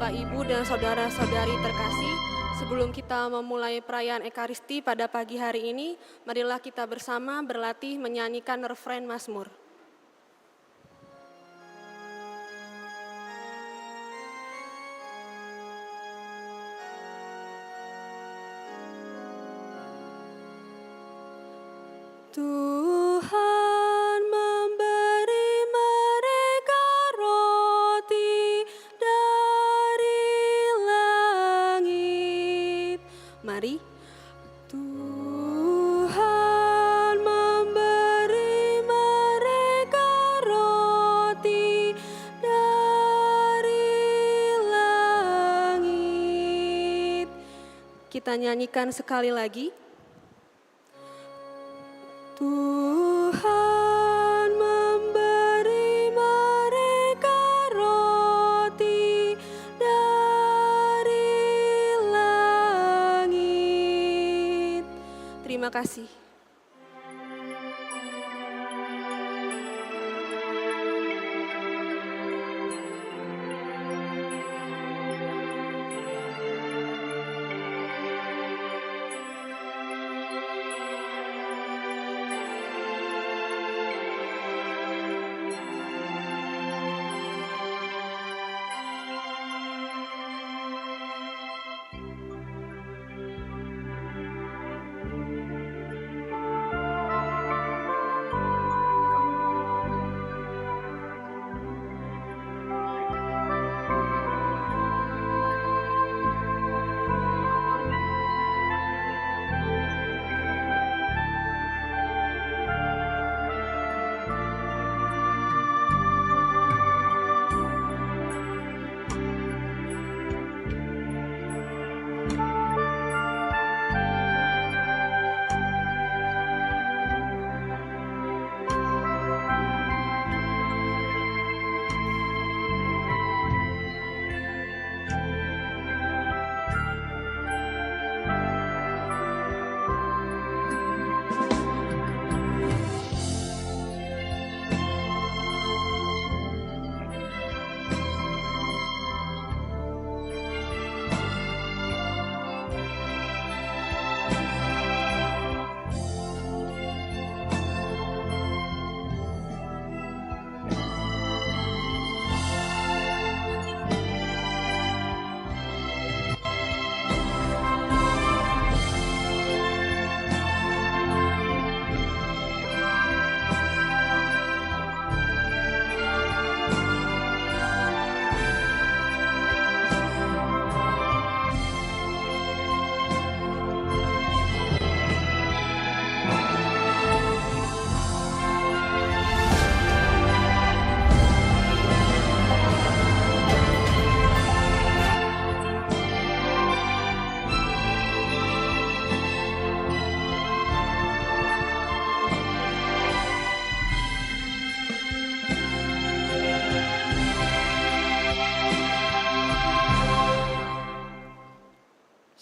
Bapak, Ibu, dan saudara-saudari terkasih, sebelum kita memulai perayaan Ekaristi pada pagi hari ini, marilah kita bersama berlatih menyanyikan refren Mazmur. Tuhan memberi mereka roti dari langit. Mari. Tuhan memberi mereka roti dari langit. Kita nyanyikan sekali lagi. Tuhan memberi mereka roti dari langit. Terima kasih.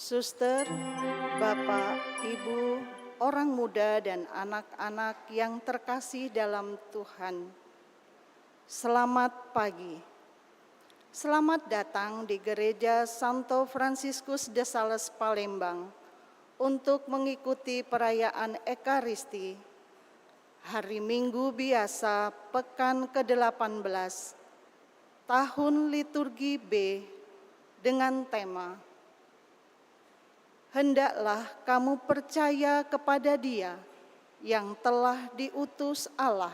Suster, Bapak, Ibu, orang muda dan anak-anak yang terkasih dalam Tuhan. Selamat pagi. Selamat datang di Gereja Santo Fransiskus de Sales Palembang untuk mengikuti perayaan Ekaristi hari Minggu biasa pekan ke-18 tahun liturgi B dengan tema Hendaklah kamu percaya kepada Dia yang telah diutus Allah.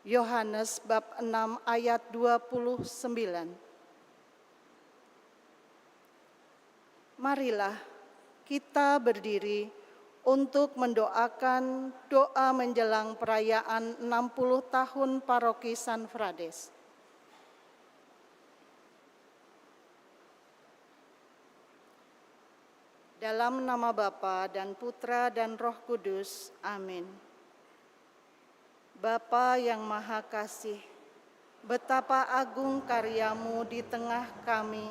Yohanes bab 6 ayat 29. Marilah kita berdiri untuk mendoakan doa menjelang perayaan 60 tahun Paroki San Frades. Dalam nama Bapa dan Putra dan Roh Kudus, amin. Bapa yang Maha Kasih, betapa agung karya-Mu di tengah kami,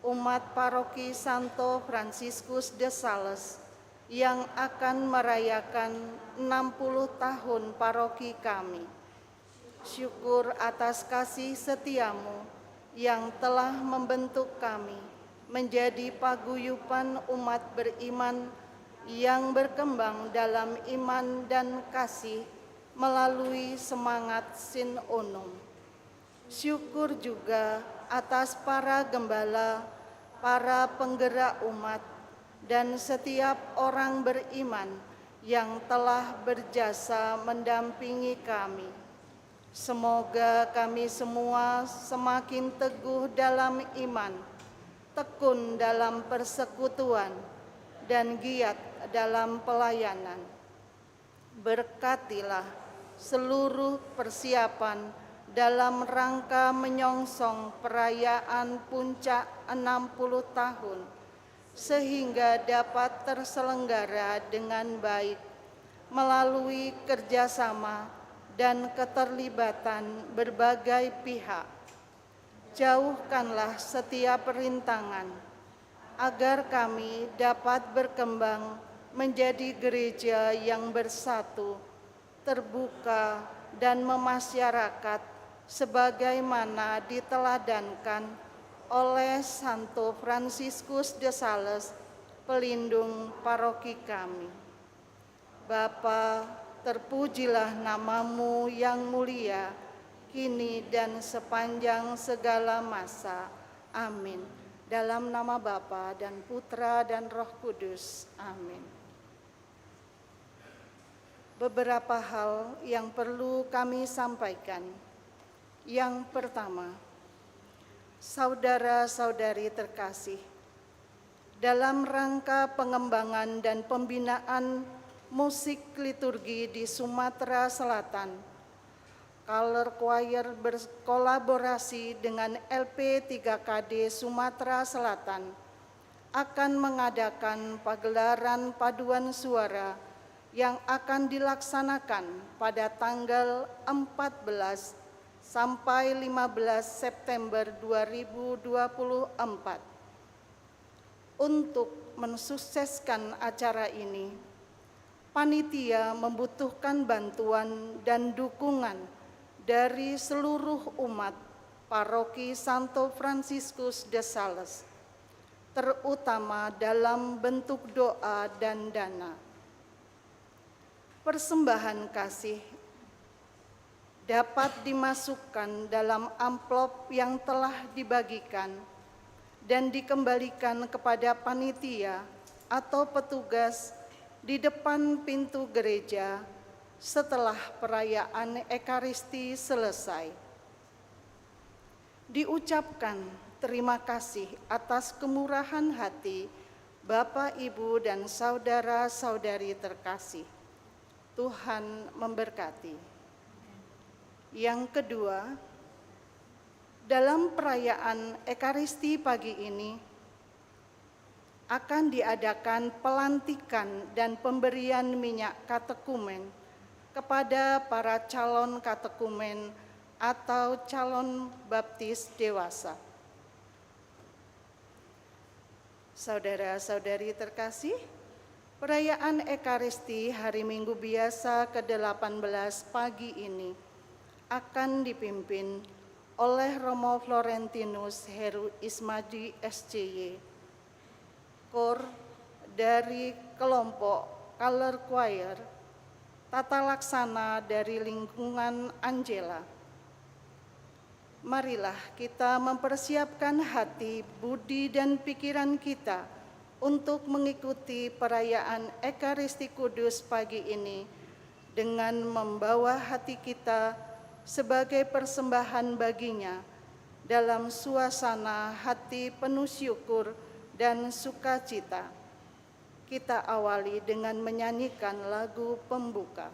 umat Paroki Santo Fransiskus de Sales, yang akan merayakan 60 tahun paroki kami. Syukur atas kasih setia-Mu yang telah membentuk kami menjadi paguyuban umat beriman yang berkembang dalam iman dan kasih melalui semangat Sin Unum. Syukur juga atas para gembala, para penggerak umat, dan setiap orang beriman yang telah berjasa mendampingi kami. Semoga kami semua semakin teguh dalam iman, tekun dalam persekutuan, dan giat dalam pelayanan. Berkatilah seluruh persiapan dalam rangka menyongsong perayaan puncak 60 tahun, sehingga dapat terselenggara dengan baik melalui kerjasama dan keterlibatan berbagai pihak. Jauhkanlah setiap rintangan, agar kami dapat berkembang menjadi gereja yang bersatu, terbuka, dan memasyarakat sebagaimana diteladankan oleh Santo Fransiskus de Sales, pelindung paroki kami. Bapa, terpujilah namamu yang mulia, kini dan sepanjang segala masa. Amin. Dalam nama Bapa dan Putra dan Roh Kudus. Amin. Beberapa hal yang perlu kami sampaikan. Yang pertama, saudara-saudari terkasih, dalam rangka pengembangan dan pembinaan musik liturgi di Sumatera Selatan, Color Choir berkolaborasi dengan LP 3KD Sumatera Selatan akan mengadakan pagelaran paduan suara yang akan dilaksanakan pada tanggal 14 sampai 15 September 2024. Untuk mensukseskan acara ini, panitia membutuhkan bantuan dan dukungan dari seluruh umat paroki Santo Fransiskus de Sales, terutama dalam bentuk doa dan dana. Persembahan kasih dapat dimasukkan dalam amplop yang telah dibagikan dan dikembalikan kepada panitia atau petugas di depan pintu gereja setelah perayaan Ekaristi selesai. Diucapkan terima kasih atas kemurahan hati Bapak, Ibu, dan saudara-saudari terkasih. Tuhan memberkati. Yang kedua, dalam perayaan Ekaristi pagi ini akan diadakan pelantikan dan pemberian minyak katekumen kepada para calon katekumen atau calon baptis dewasa. Saudara-saudari terkasih, perayaan Ekaristi hari Minggu biasa ke-18 pagi ini akan dipimpin oleh Romo Florentinus Heru Ismadi SCY, Kor dari kelompok Color Choir, tata laksana dari lingkungan Angela. Marilah kita mempersiapkan hati, budi, dan pikiran kita untuk mengikuti perayaan Ekaristi Kudus pagi ini dengan membawa hati kita sebagai persembahan baginya dalam suasana hati penuh syukur dan sukacita. Kita awali dengan menyanyikan lagu pembuka.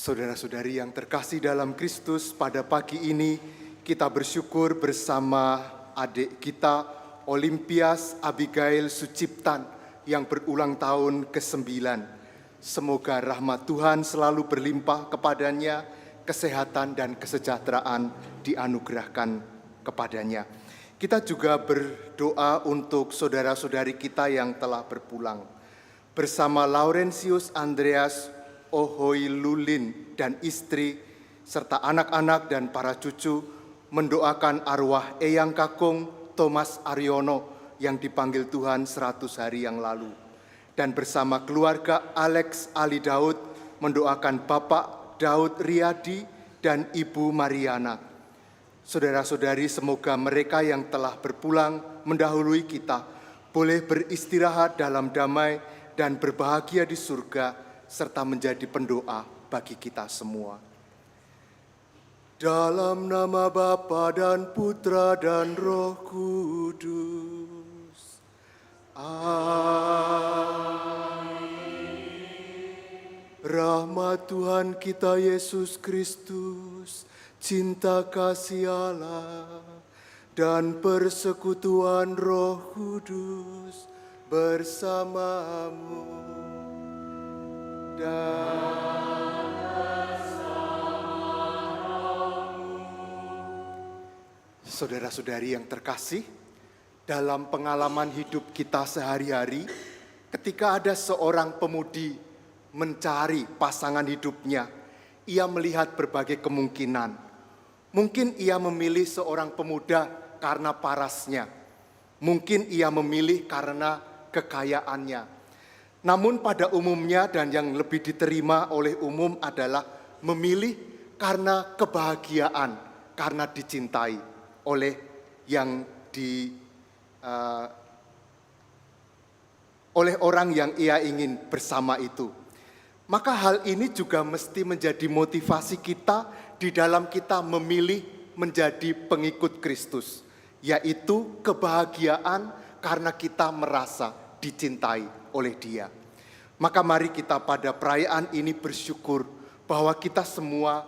Saudara-saudari yang terkasih dalam Kristus, pada pagi ini kita bersyukur bersama adik kita Olimpias Abigail Suciptan yang berulang tahun ke-9. Semoga rahmat Tuhan selalu berlimpah kepadanya, kesehatan dan kesejahteraan dianugerahkan kepadanya. Kita juga berdoa untuk saudara-saudari kita yang telah berpulang. Bersama Laurentius Andreas Ohoilulin dan istri, serta anak-anak dan para cucu, mendoakan arwah Eyang Kakung Thomas Aryono yang dipanggil Tuhan 100 hari yang lalu. Dan bersama keluarga Alex Ali Daud, mendoakan Bapak Daud Riyadi dan Ibu Mariana. Saudara-saudari, semoga mereka yang telah berpulang mendahului kita boleh beristirahat dalam damai dan berbahagia di surga, serta menjadi pendoa bagi kita semua. Dalam nama Bapa dan Putra dan Roh Kudus. Amin. Rahmat Tuhan kita Yesus Kristus, cinta kasih Allah, dan persekutuan Roh Kudus bersamamu dan bersamamu. Saudara-saudari yang terkasih, dalam pengalaman hidup kita sehari-hari, ketika ada seorang pemudi mencari pasangan hidupnya, ia melihat berbagai kemungkinan. Mungkin ia memilih seorang pemuda karena parasnya, mungkin ia memilih karena kekayaannya. Namun pada umumnya dan yang lebih diterima oleh umum adalah memilih karena kebahagiaan, karena dicintai oleh yang oleh orang yang ia ingin bersama itu. Maka hal ini juga mesti menjadi motivasi kita di dalam kita memilih menjadi pengikut Kristus, yaitu kebahagiaan karena kita merasa dicintai oleh Dia. Maka mari kita pada perayaan ini bersyukur bahwa kita semua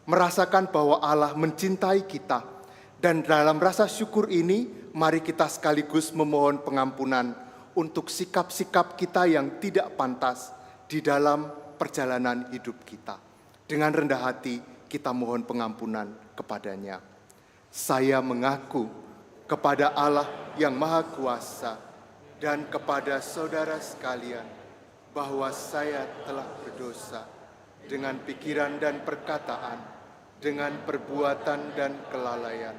merasakan bahwa Allah mencintai kita. Dan dalam rasa syukur ini, mari kita sekaligus memohon pengampunan untuk sikap-sikap kita yang tidak pantas di dalam perjalanan hidup kita. Dengan rendah hati kita mohon pengampunan kepadanya. Saya mengaku kepada Allah yang Maha Kuasa dan kepada saudara sekalian bahwa saya telah berdosa dengan pikiran dan perkataan, dengan perbuatan dan kelalaian.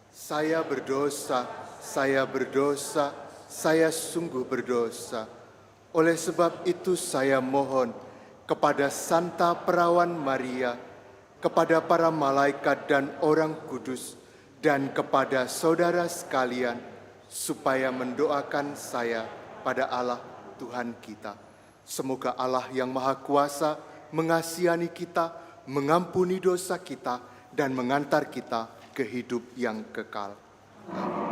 Saya berdosa, saya sungguh berdosa. Oleh sebab itu saya mohon kepada Santa Perawan Maria, kepada para malaikat dan orang kudus, dan kepada saudara sekalian, supaya mendoakan saya pada Allah Tuhan kita. Semoga Allah yang Maha Kuasa mengasihani kita, mengampuni dosa kita, dan mengantar kita ke hidup yang kekal. Amin.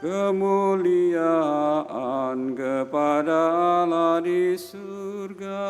kemuliaan kepada Allah di surga.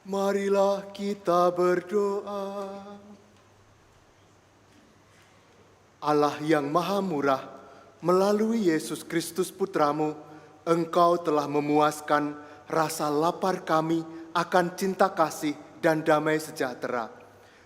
Marilah kita berdoa. Allah yang maha murah, melalui Yesus Kristus Putramu, Engkau telah memuaskan rasa lapar kami akan cinta kasih dan damai sejahtera.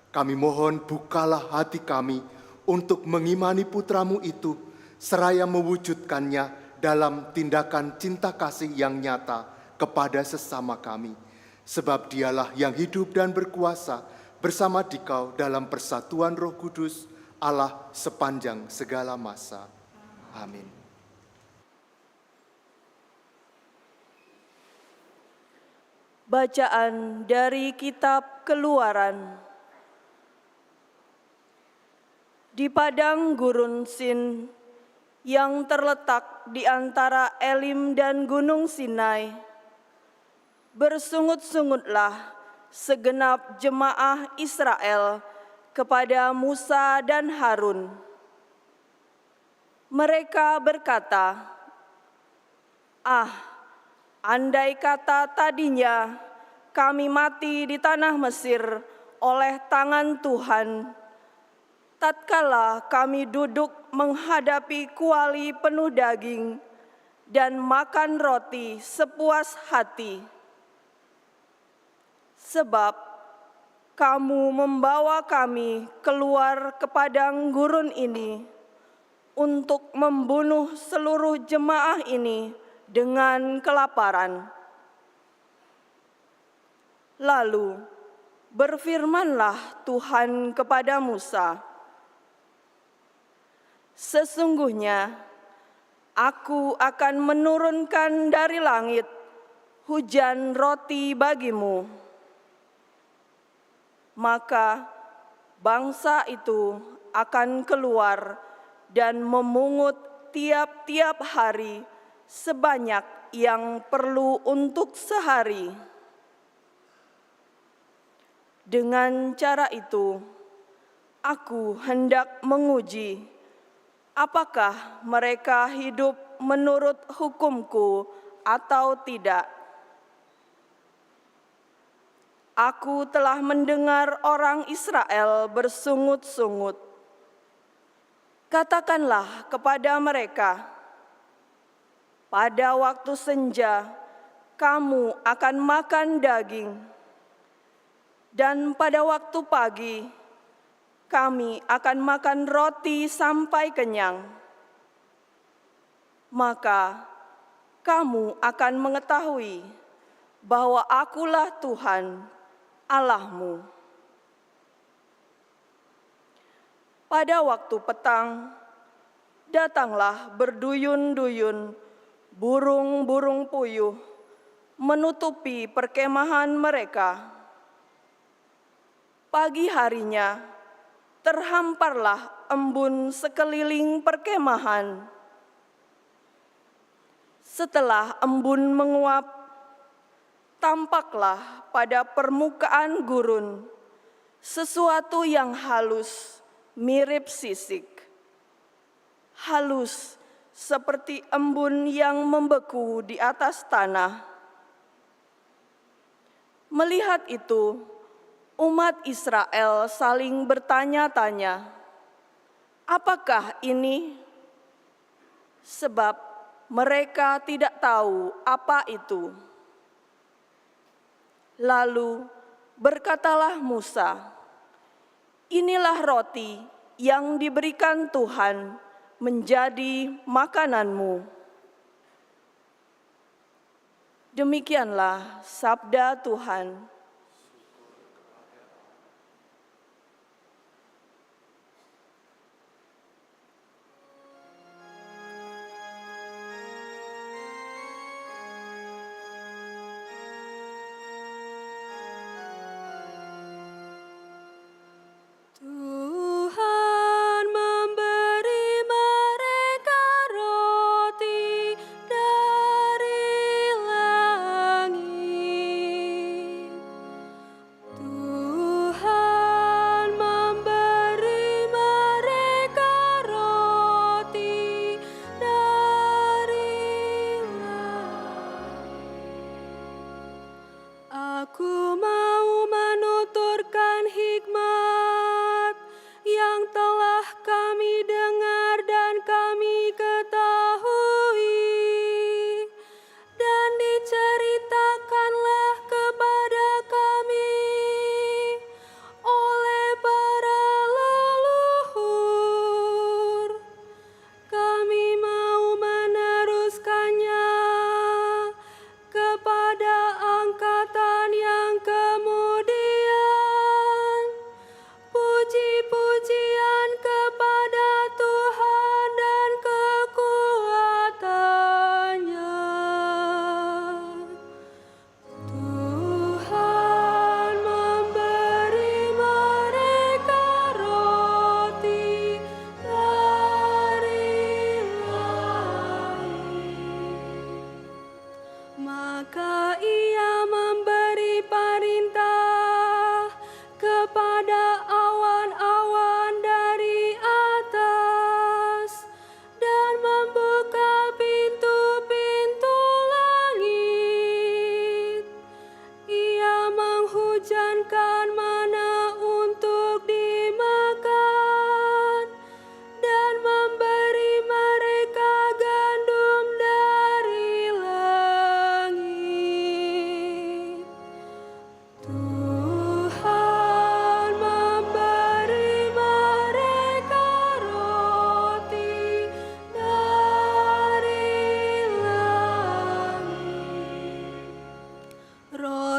Kami mohon bukalah hati kami untuk mengimani Putramu itu, seraya mewujudkannya dalam tindakan cinta kasih yang nyata kepada sesama kami. Sebab dialah yang hidup dan berkuasa bersama Dikau dalam persatuan Roh Kudus, Allah sepanjang segala masa. Amin. Bacaan dari Kitab Keluaran. Di padang gurun Sin yang terletak di antara Elim dan Gunung Sinai, bersungut-sungutlah segenap jemaah Israel kepada Musa dan Harun. Mereka berkata, andai kata tadinya kami mati di tanah Mesir oleh tangan Tuhan, tatkala kami duduk menghadapi kuali penuh daging dan makan roti sepuas hati. Sebab kamu membawa kami keluar ke padang gurun ini untuk membunuh seluruh jemaah ini dengan kelaparan. Lalu berfirmanlah Tuhan kepada Musa, "Sesungguhnya Aku akan menurunkan dari langit hujan roti bagimu. Maka bangsa itu akan keluar dan memungut tiap-tiap hari sebanyak yang perlu untuk sehari. Dengan cara itu, aku hendak menguji apakah mereka hidup menurut hukumku atau tidak. Aku telah mendengar orang Israel bersungut-sungut. Katakanlah kepada mereka, pada waktu senja kamu akan makan daging, dan pada waktu pagi kami akan makan roti sampai kenyang. Maka kamu akan mengetahui bahwa Akulah Tuhan Allahmu." Pada waktu petang, datanglah berduyun-duyun burung-burung puyuh menutupi perkemahan mereka. Pagi harinya, terhamparlah embun sekeliling perkemahan. Setelah embun menguap, tampaklah pada permukaan gurun sesuatu yang halus, mirip sisik. Halus seperti embun yang membeku di atas tanah. Melihat itu, umat Israel saling bertanya-tanya, "Apakah ini?" Sebab mereka tidak tahu apa itu. Lalu berkatalah Musa, "Inilah roti yang diberikan Tuhan menjadi makananmu." Demikianlah sabda Tuhan. Tuhan memberi mereka roti dari langit.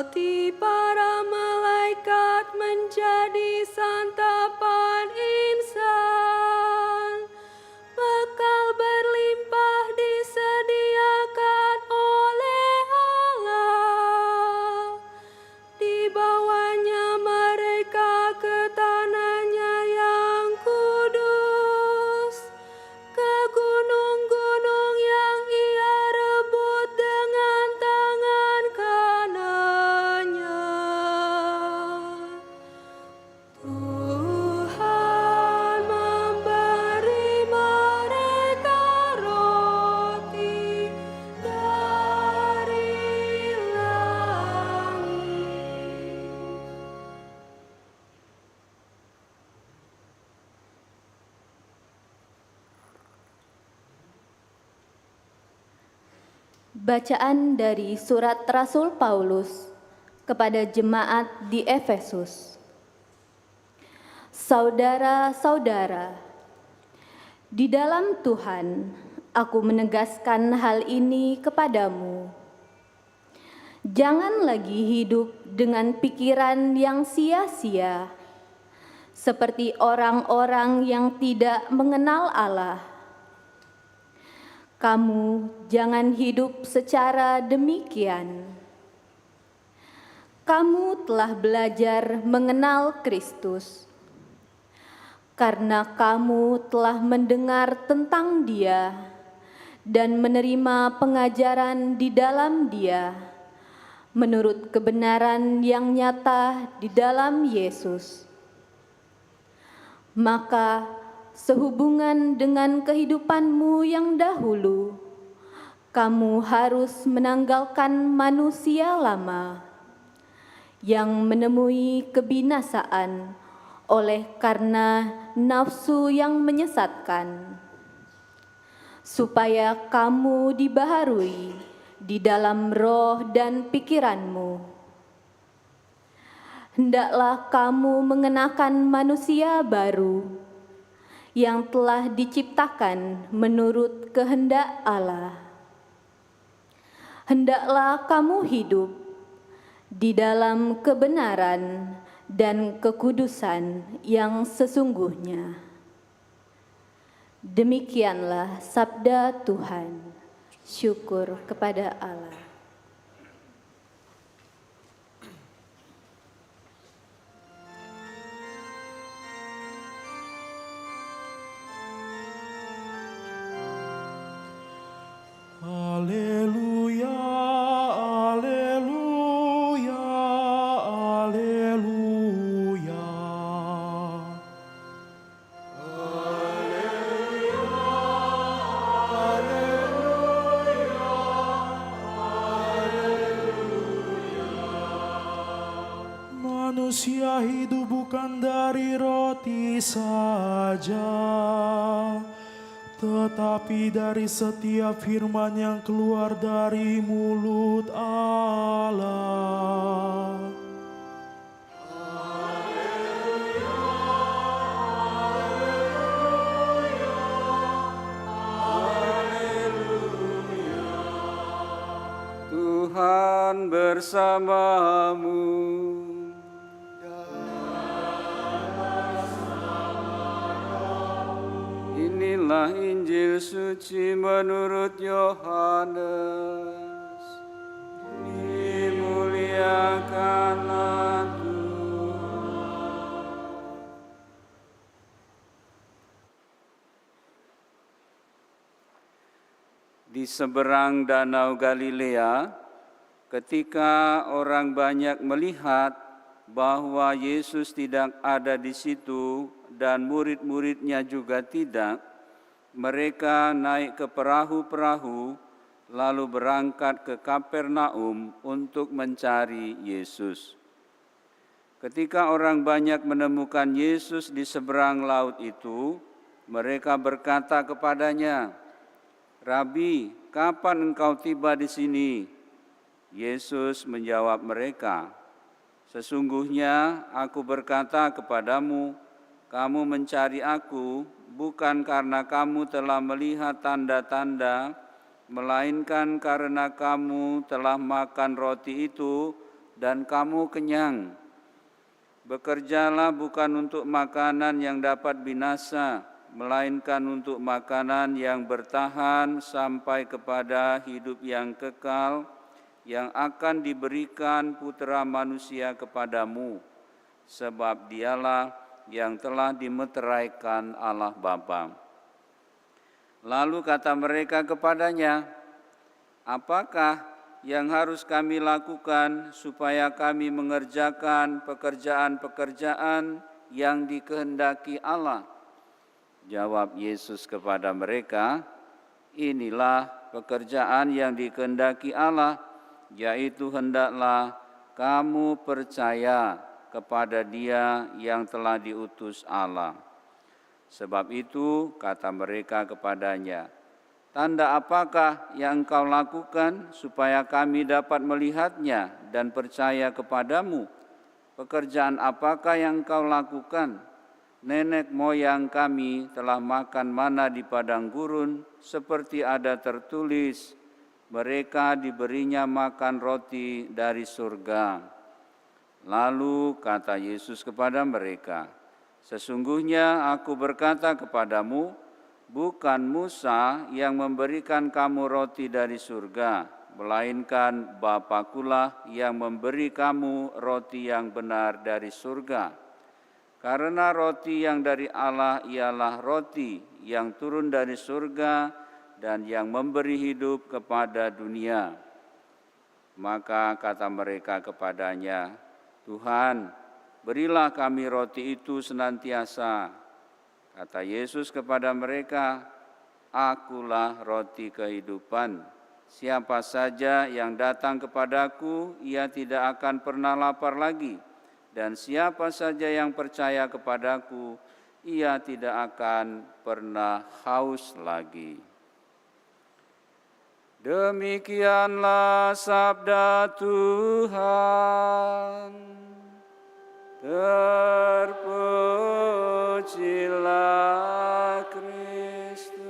roti para malaikat menjadi santapan insan. Bekal berlimpah disediakan oleh Allah. Dibawanya mereka ke tanahnya yang kudus, ke gunung-gunung yang ia rebut dengan tangan kanannya. Tuhan memberi mereka roti dari langit. Bacaan dari surat Rasul Paulus kepada jemaat di Efesus. Saudara-saudara, di dalam Tuhan aku menegaskan hal ini kepadamu. Jangan lagi hidup dengan pikiran yang sia-sia, seperti orang-orang yang tidak mengenal Allah. Kamu jangan hidup secara demikian. Kamu telah belajar mengenal Kristus, karena kamu telah mendengar tentang Dia dan menerima pengajaran di dalam Dia, menurut kebenaran yang nyata di dalam Yesus. Maka sehubungan dengan kehidupanmu yang dahulu, kamu harus menanggalkan manusia lama yang menemui kebinasaan oleh karena nafsu yang menyesatkan, supaya kamu dibaharui di dalam roh dan pikiranmu. Hendaklah kamu mengenakan manusia baru yang telah diciptakan menurut kehendak Allah. Hendaklah kamu hidup di dalam kebenaran dan kekudusan yang sesungguhnya. Demikianlah sabda Tuhan. Syukur kepada Allah. Haleluya, haleluya, haleluya. Manusia hidup bukan dari roti saja, tetapi dari setiap firman yang keluar dari mulut Allah. Tuhan bersamamu. Inilah Injil suci menurut Yohanes. Dimuliakanlah Tuhan. Di seberang Danau Galilea, ketika orang banyak melihat bahwa Yesus tidak ada di situ dan murid-muridnya juga tidak, mereka naik ke perahu-perahu lalu berangkat ke Kapernaum untuk mencari Yesus. Ketika orang banyak menemukan Yesus di seberang laut itu, mereka berkata kepadanya, "Rabi, kapan engkau tiba di sini?" Yesus menjawab mereka, "Sesungguhnya aku berkata kepadamu, kamu mencari aku bukan karena kamu telah melihat tanda-tanda, melainkan karena kamu telah makan roti itu dan kamu kenyang. Bekerjalah bukan untuk makanan yang dapat binasa, melainkan untuk makanan yang bertahan sampai kepada hidup yang kekal, yang akan diberikan Putra Manusia kepadamu, sebab dialah yang telah dimeteraikan Allah Bapa. Lalu kata mereka kepadanya, apakah yang harus kami lakukan supaya kami mengerjakan pekerjaan-pekerjaan yang dikehendaki Allah? Jawab Yesus kepada mereka, inilah pekerjaan yang dikehendaki Allah, yaitu hendaklah kamu percaya kepada Dia yang telah diutus Allah. Sebab itu kata mereka kepadanya, tanda apakah yang engkau lakukan supaya kami dapat melihatnya dan percaya kepadamu? Pekerjaan apakah yang engkau lakukan? Nenek moyang kami telah makan mana di padang gurun, seperti ada tertulis, mereka diberinya makan roti dari surga. Lalu kata Yesus kepada mereka, sesungguhnya aku berkata kepadamu, bukan Musa yang memberikan kamu roti dari surga, melainkan Bapakulah yang memberi kamu roti yang benar dari surga. Karena roti yang dari Allah ialah roti yang turun dari surga dan yang memberi hidup kepada dunia. Maka kata mereka kepadanya, Tuhan, berilah kami roti itu senantiasa. Kata Yesus kepada mereka, akulah roti kehidupan. Siapa saja yang datang kepadaku, ia tidak akan pernah lapar lagi. Dan siapa saja yang percaya kepadaku, ia tidak akan pernah haus lagi. Demikianlah sabda Tuhan. Terpujilah Kristus.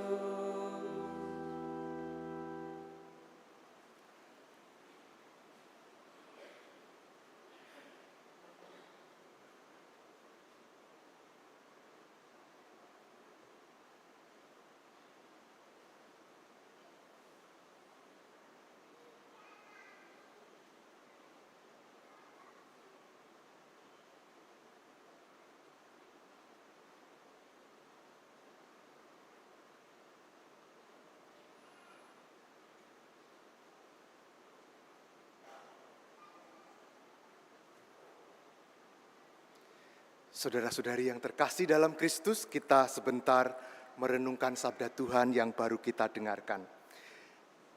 Saudara-saudari yang terkasih dalam Kristus, kita sebentar merenungkan sabda Tuhan yang baru kita dengarkan.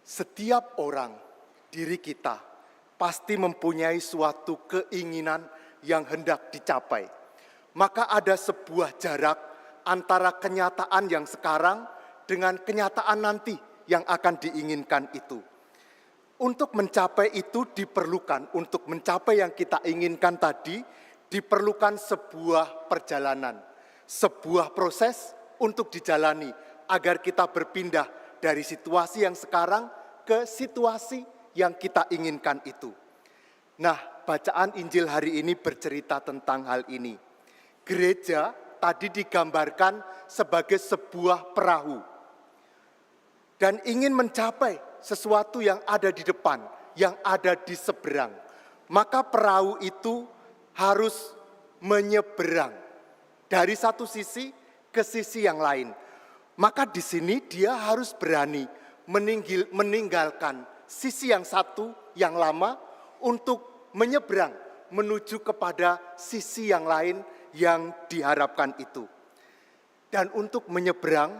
Setiap orang, diri kita, pasti mempunyai suatu keinginan yang hendak dicapai. Maka ada sebuah jarak antara kenyataan yang sekarang dengan kenyataan nanti yang akan diinginkan itu. Untuk mencapai itu diperlukan, untuk mencapai yang kita inginkan tadi, diperlukan sebuah perjalanan, sebuah proses untuk dijalani agar kita berpindah dari situasi yang sekarang ke situasi yang kita inginkan itu. Nah, bacaan Injil hari ini bercerita tentang hal ini. Gereja tadi digambarkan sebagai sebuah perahu dan ingin mencapai sesuatu yang ada di depan, yang ada di seberang. Maka perahu itu harus menyeberang dari satu sisi ke sisi yang lain. Maka di sini dia harus berani meninggalkan sisi yang satu yang lama untuk menyeberang menuju kepada sisi yang lain yang diharapkan itu. Dan untuk menyeberang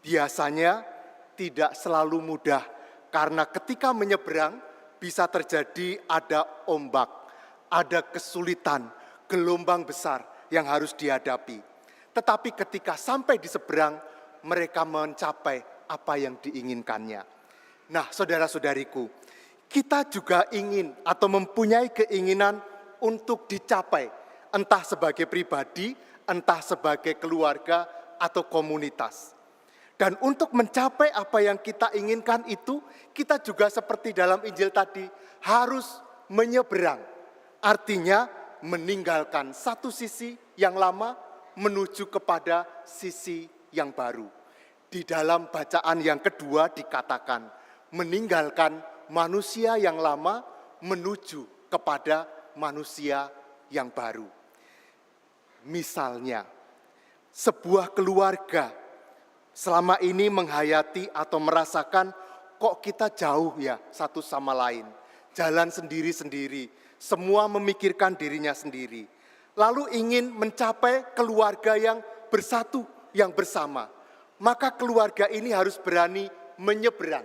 biasanya tidak selalu mudah, karena ketika menyeberang bisa terjadi ada ombak, ada kesulitan, gelombang besar yang harus dihadapi. Tetapi ketika sampai di seberang, mereka mencapai apa yang diinginkannya. Nah, saudara-saudariku, kita juga ingin atau mempunyai keinginan untuk dicapai, entah sebagai pribadi, entah sebagai keluarga atau komunitas. Dan untuk mencapai apa yang kita inginkan itu, kita juga seperti dalam Injil tadi, harus menyeberang. Artinya meninggalkan satu sisi yang lama menuju kepada sisi yang baru. Di dalam bacaan yang kedua dikatakan meninggalkan manusia yang lama menuju kepada manusia yang baru. Misalnya, sebuah keluarga selama ini menghayati atau merasakan kok kita jauh ya satu sama lain. Jalan sendiri-sendiri, semua memikirkan dirinya sendiri. Lalu ingin mencapai keluarga yang bersatu, yang bersama. Maka keluarga ini harus berani menyeberang.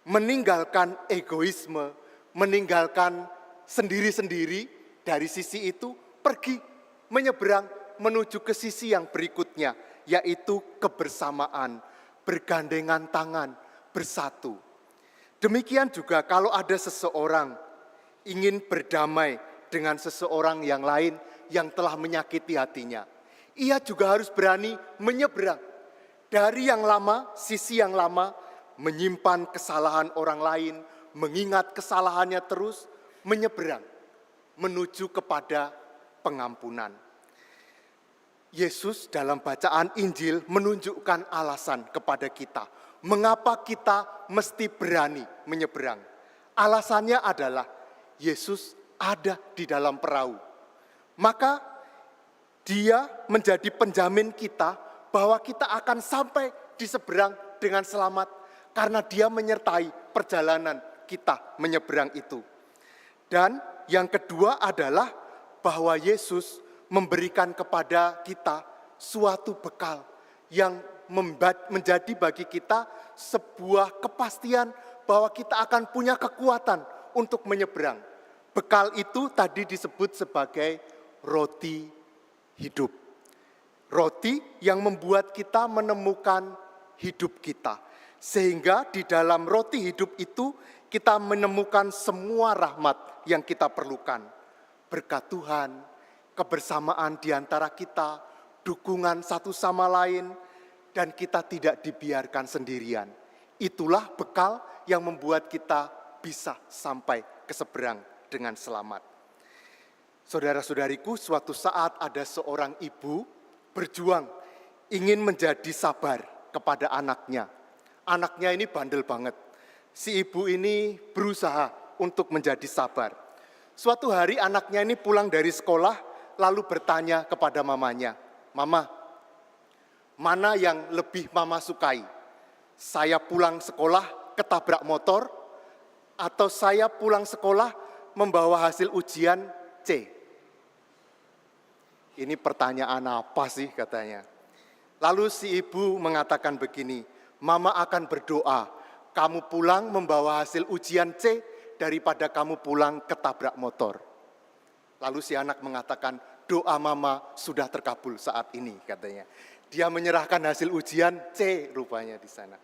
Meninggalkan egoisme, meninggalkan sendiri-sendiri dari sisi itu, pergi menyeberang menuju ke sisi yang berikutnya, yaitu kebersamaan, bergandengan tangan, bersatu. Demikian juga kalau ada seseorang ingin berdamai dengan seseorang yang lain yang telah menyakiti hatinya, ia juga harus berani menyeberang dari yang lama, sisi yang lama, menyimpan kesalahan orang lain, mengingat kesalahannya terus, menyeberang menuju kepada pengampunan. Yesus dalam bacaan Injil menunjukkan alasan kepada kita, mengapa kita mesti berani menyeberang. Alasannya adalah Yesus ada di dalam perahu. Maka dia menjadi penjamin kita bahwa kita akan sampai di seberang dengan selamat karena dia menyertai perjalanan kita menyeberang itu. Dan yang kedua adalah bahwa Yesus memberikan kepada kita suatu bekal yang menjadi bagi kita sebuah kepastian bahwa kita akan punya kekuatan untuk menyeberang. Bekal itu tadi disebut sebagai roti hidup. Roti yang membuat kita menemukan hidup kita. Sehingga di dalam roti hidup itu kita menemukan semua rahmat yang kita perlukan. Berkat Tuhan, kebersamaan di antara kita, dukungan satu sama lain, dan kita tidak dibiarkan sendirian. Itulah bekal yang membuat kita bisa sampai ke seberang dengan selamat. Saudara-saudariku, suatu saat ada seorang ibu berjuang ingin menjadi sabar kepada anaknya. Anaknya ini bandel banget. Si ibu ini berusaha untuk menjadi sabar. Suatu hari anaknya ini pulang dari sekolah lalu bertanya kepada mamanya, "Mama, mana yang lebih mama sukai? Saya pulang sekolah ketabrak motor atau saya pulang sekolah membawa hasil ujian C?" Ini pertanyaan apa sih katanya. Lalu si ibu mengatakan begini, "Mama akan berdoa, kamu pulang membawa hasil ujian C daripada kamu pulang ketabrak motor." Lalu si anak mengatakan, "Doa mama sudah terkabul saat ini," katanya. Dia menyerahkan hasil ujian C rupanya di sana.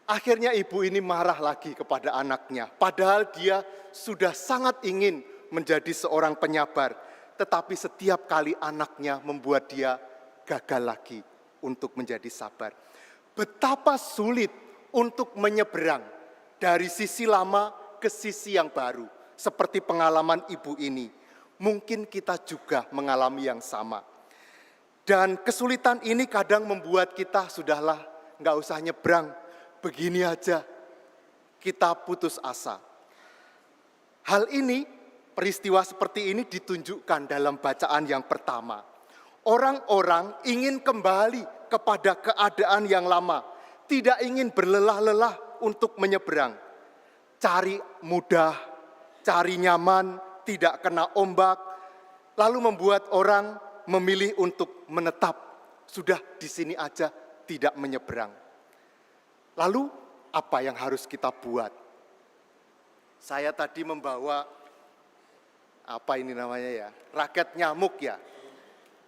Akhirnya ibu ini marah lagi kepada anaknya. Padahal dia sudah sangat ingin menjadi seorang penyabar. Tetapi setiap kali anaknya membuat dia gagal lagi untuk menjadi sabar. Betapa sulit untuk menyeberang dari sisi lama ke sisi yang baru. Seperti pengalaman ibu ini. Mungkin kita juga mengalami yang sama. Dan kesulitan ini kadang membuat kita sudahlah nggak usah nyebrang. Begini aja, kita putus asa. Hal ini, peristiwa seperti ini ditunjukkan dalam bacaan yang pertama. Orang-orang ingin kembali kepada keadaan yang lama, tidak ingin berlelah-lelah untuk menyeberang. Cari mudah, cari nyaman, tidak kena ombak, lalu membuat orang memilih untuk menetap. Sudah di sini aja, tidak menyeberang. Lalu apa yang harus kita buat? Saya tadi membawa apa ini namanya ya, raket nyamuk ya.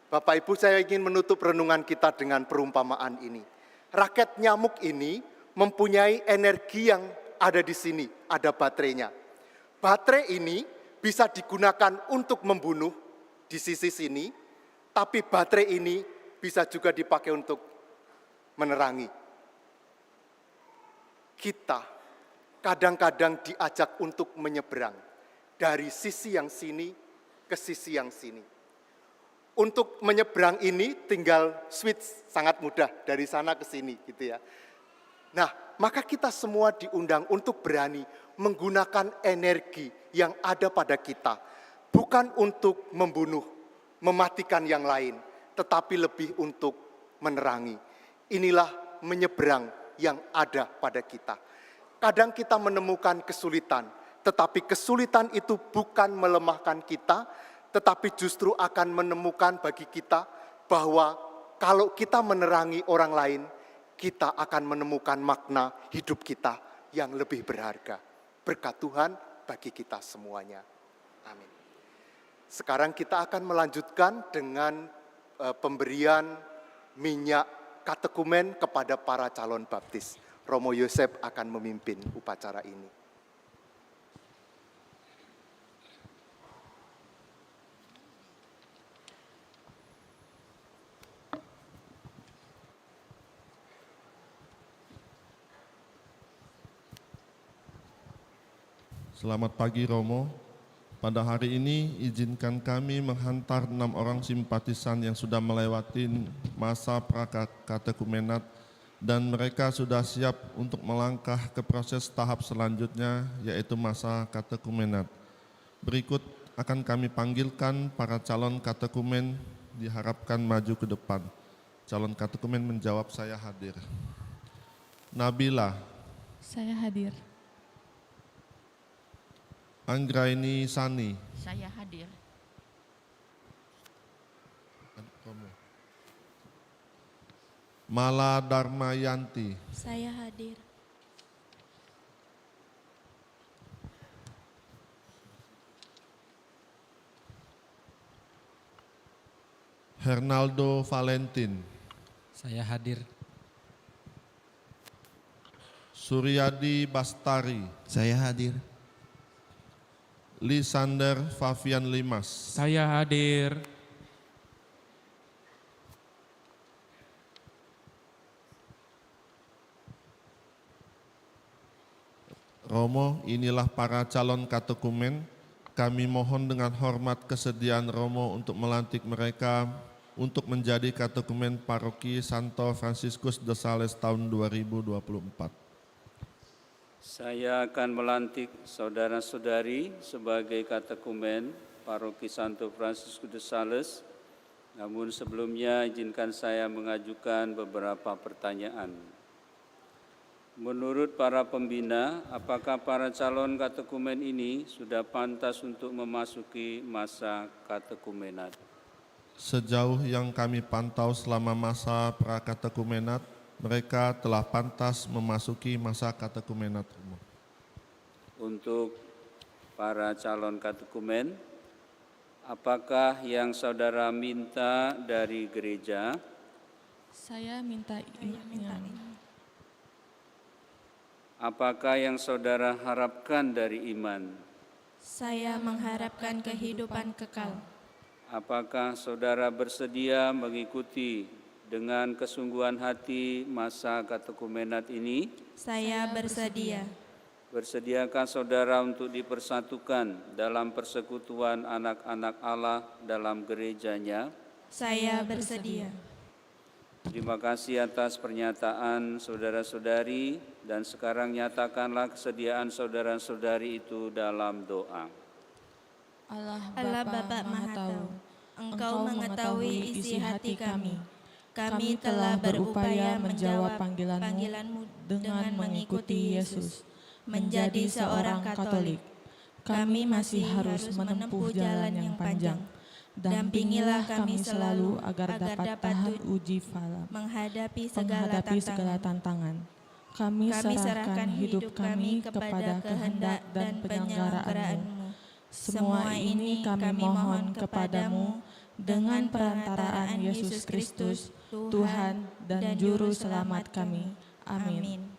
Bapak Ibu, saya ingin menutup renungan kita dengan perumpamaan ini. Raket nyamuk ini mempunyai energi yang ada di sini, ada baterainya. Baterai ini bisa digunakan untuk membunuh di sisi sini, tapi baterai ini bisa juga dipakai untuk menerangi. Kita kadang-kadang diajak untuk menyeberang. dari sisi yang sini ke sisi yang sini. Untuk menyeberang ini tinggal switch, sangat mudah dari sana ke sini gitu ya. Nah, maka kita semua diundang untuk berani menggunakan energi yang ada pada kita, bukan untuk membunuh, mematikan yang lain, tetapi lebih untuk menerangi. Inilah menyeberang yang ada pada kita. Kadang kita menemukan kesulitan, tetapi kesulitan itu bukan melemahkan kita, tetapi justru akan menemukan bagi kita bahwa kalau kita menerangi orang lain, kita akan menemukan makna hidup kita yang lebih berharga. Berkat Tuhan bagi kita semuanya. Amin. Sekarang kita akan melanjutkan dengan pemberian minyak katekumen kepada para calon baptis. Romo Yosef akan memimpin upacara ini. Selamat pagi Romo, pada hari ini izinkan kami menghantar 6 orang simpatisan yang sudah melewati masa prakatekumenat dan mereka sudah siap untuk melangkah ke proses tahap selanjutnya yaitu masa katekumenat. Berikut akan kami panggilkan para calon katekumen diharapkan maju ke depan. Calon katekumen menjawab saya hadir. Nabila. Saya hadir. Anggraini Sani. Saya hadir. Mala Darmayanti. Saya hadir. Hernaldo Valentin. Saya hadir. Suryadi Bastari. Saya hadir. Lisander Fabian Limas. Saya hadir. Romo, inilah para calon katekumen. Kami mohon dengan hormat kesediaan Romo untuk melantik mereka untuk menjadi katekumen Paroki Santo Franciscus de Sales tahun 2024. Saya akan melantik saudara-saudari sebagai katekumen Paroki Santo Franciscus de Sales. Namun sebelumnya izinkan saya mengajukan beberapa pertanyaan. Menurut para pembina, apakah para calon katekumen ini sudah pantas untuk memasuki masa katekumenat? Sejauh yang kami pantau selama masa prakatekumenat, mereka telah pantas memasuki masa katekumenat. Untuk para calon katekumen, apakah yang saudara minta dari gereja? Saya minta iman. Apakah yang saudara harapkan dari iman? Saya mengharapkan kehidupan kekal. Apakah saudara bersedia mengikuti dengan kesungguhan hati masa katekumenat ini? Saya bersedia. Bersediakah saudara untuk dipersatukan dalam persekutuan anak-anak Allah dalam gerejanya? Saya bersedia. Terima kasih atas pernyataan saudara-saudari dan sekarang nyatakanlah kesediaan saudara-saudari itu dalam doa. Allah Bapa Maha Tahu, Engkau mengetahui isi hati kami. Kami telah berupaya menjawab panggilan-Mu dengan mengikuti Yesus, menjadi seorang Katolik. Kami masih harus menempuh jalan yang panjang. Dampingilah kami selalu agar dapat tahan uji fala, menghadapi segala tantangan. Kami serahkan hidup kami kepada kehendak dan penyelenggaraanmu. Semua ini kami mohon kepadamu dengan perantaraan Yesus Kristus, Tuhan dan Juru Selamat kami. Amin.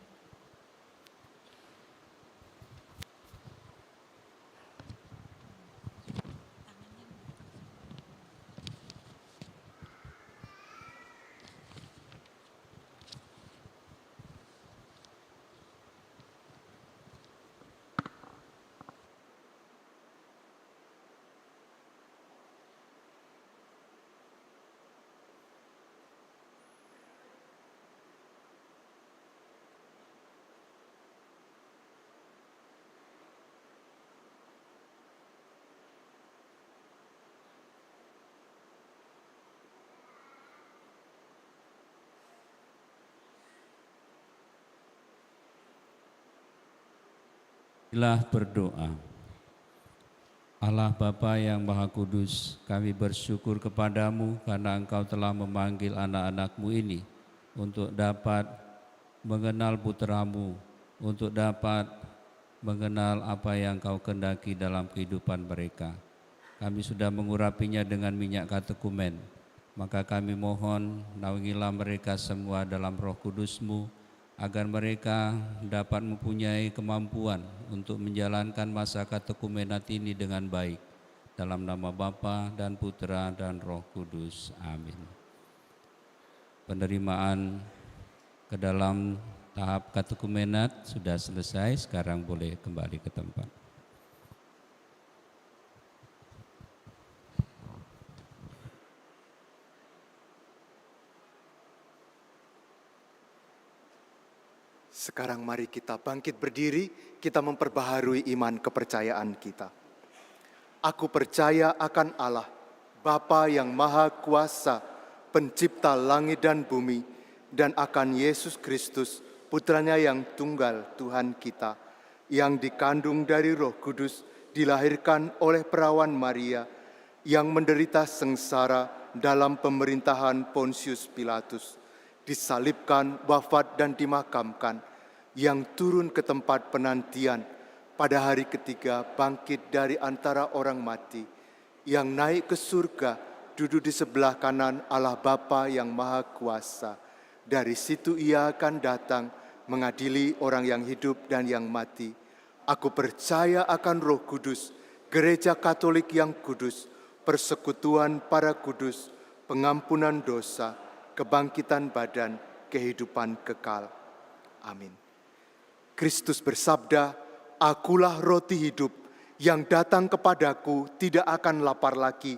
Marilah berdoa. Allah Bapa yang Maha Kudus, kami bersyukur kepadamu karena Engkau telah memanggil anak-anak-Mu ini untuk dapat mengenal putra-Mu, untuk dapat mengenal apa yang Kau kehendaki dalam kehidupan mereka. Kami sudah mengurapinya dengan minyak katekumen, maka kami mohon naungilah mereka semua dalam Roh Kudus-Mu, agar mereka dapat mempunyai kemampuan untuk menjalankan masa katekumenat ini dengan baik. Dalam nama Bapa dan Putra dan Roh Kudus. Amin. Penerimaan ke dalam tahap katekumenat sudah selesai, sekarang boleh kembali ke tempat. Sekarang mari kita bangkit berdiri, kita memperbaharui iman kepercayaan kita. Aku percaya akan Allah, Bapa yang Maha Kuasa, Pencipta langit dan bumi, dan akan Yesus Kristus, Putranya yang tunggal Tuhan kita, yang dikandung dari Roh Kudus, dilahirkan oleh perawan Maria, yang menderita sengsara dalam pemerintahan Pontius Pilatus, disalibkan, wafat dan dimakamkan, yang turun ke tempat penantian, pada hari ketiga bangkit dari antara orang mati, yang naik ke surga, duduk di sebelah kanan Allah Bapa yang Maha Kuasa. Dari situ Ia akan datang mengadili orang yang hidup dan yang mati. Aku percaya akan Roh Kudus, Gereja Katolik yang kudus, persekutuan para kudus, pengampunan dosa, kebangkitan badan, kehidupan kekal. Amin. Kristus bersabda, "Akulah roti hidup, yang datang kepadaku tidak akan lapar lagi,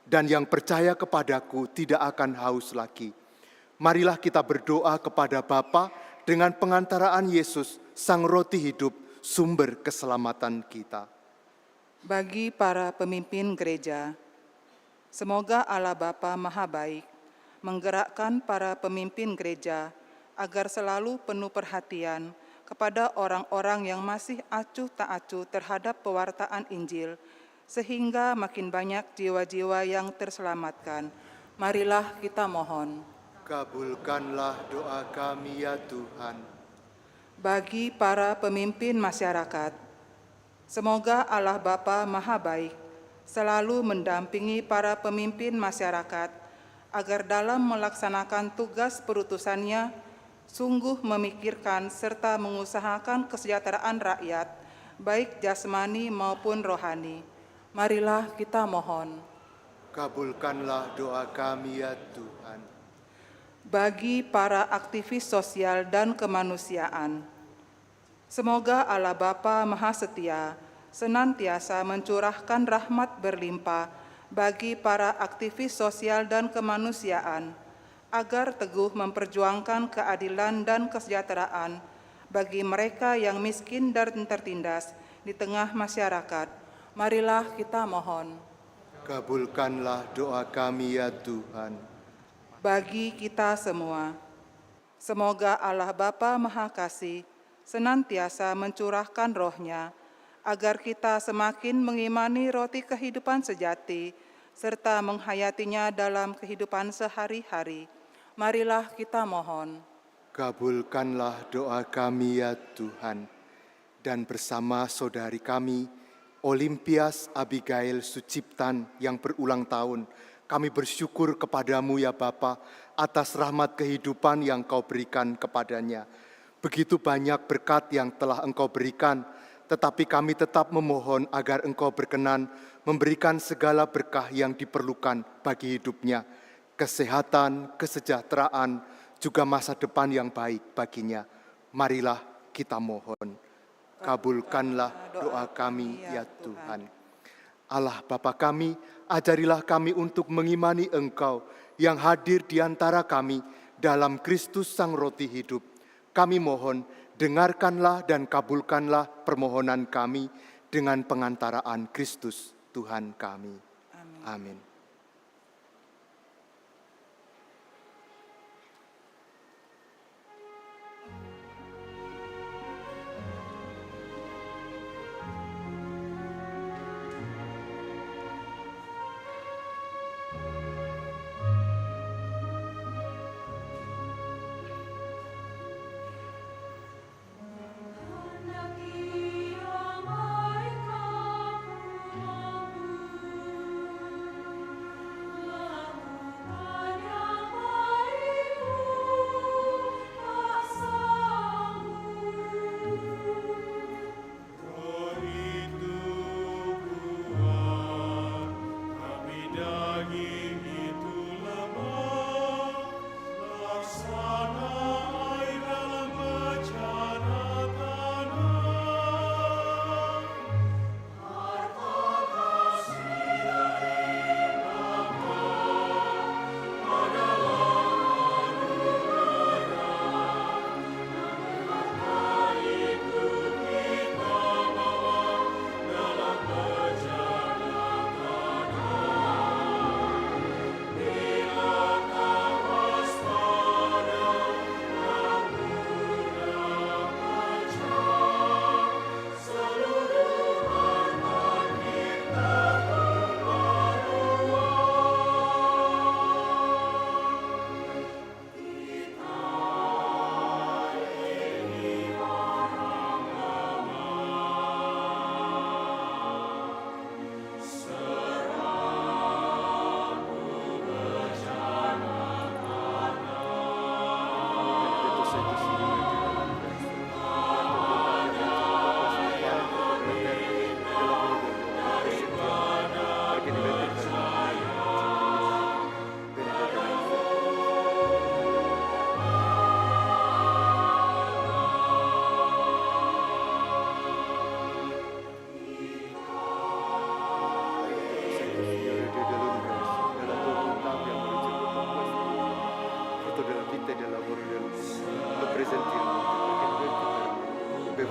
dan yang percaya kepadaku tidak akan haus lagi." Marilah kita berdoa kepada Bapa dengan pengantaraan Yesus, Sang Roti Hidup, sumber keselamatan kita. Bagi para pemimpin gereja, semoga Allah Bapa Maha Baik menggerakkan para pemimpin gereja agar selalu penuh perhatian kepada orang-orang yang masih acuh tak acuh terhadap pewartaan Injil, sehingga makin banyak jiwa-jiwa yang terselamatkan. Marilah kita mohon. Kabulkanlah doa kami ya Tuhan. Bagi para pemimpin masyarakat, semoga Allah Bapa Maha Baik selalu mendampingi para pemimpin masyarakat agar dalam melaksanakan tugas perutusannya sungguh memikirkan serta mengusahakan kesejahteraan rakyat, baik jasmani maupun rohani. Marilah kita mohon. Kabulkanlah doa kami ya Tuhan. Bagi para aktivis sosial dan kemanusiaan, semoga Allah Bapa Maha Setia senantiasa mencurahkan rahmat berlimpah bagi para aktivis sosial dan kemanusiaan, agar teguh memperjuangkan keadilan dan kesejahteraan bagi mereka yang miskin dan tertindas di tengah masyarakat. Marilah kita mohon. Kabulkanlah doa kami ya Tuhan. Bagi kita semua, semoga Allah Bapa Maha Kasih senantiasa mencurahkan roh-Nya, agar kita semakin mengimani roti kehidupan sejati, serta menghayatinya dalam kehidupan sehari-hari. Marilah kita mohon. Kabulkanlah doa kami ya Tuhan. Dan bersama saudari kami, Olimpias Abigail Suciptan yang berulang tahun, kami bersyukur kepadamu ya Bapa atas rahmat kehidupan yang Kau berikan kepadanya. Begitu banyak berkat yang telah Engkau berikan, tetapi kami tetap memohon agar Engkau berkenan memberikan segala berkah yang diperlukan bagi hidupnya, kesehatan, kesejahteraan, juga masa depan yang baik baginya. Marilah kita mohon. Kabulkanlah doa kami ya Tuhan. Allah Bapa kami, ajarilah kami untuk mengimani Engkau yang hadir di antara kami dalam Kristus Sang Roti Hidup. Kami mohon, dengarkanlah dan kabulkanlah permohonan kami dengan pengantaraan Kristus Tuhan kami. Amin.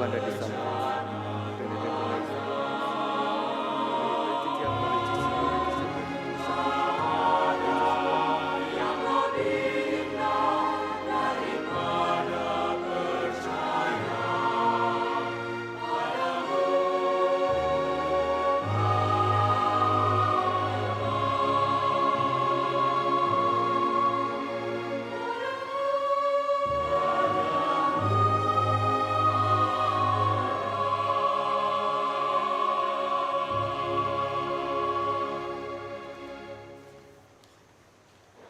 Banda di sana.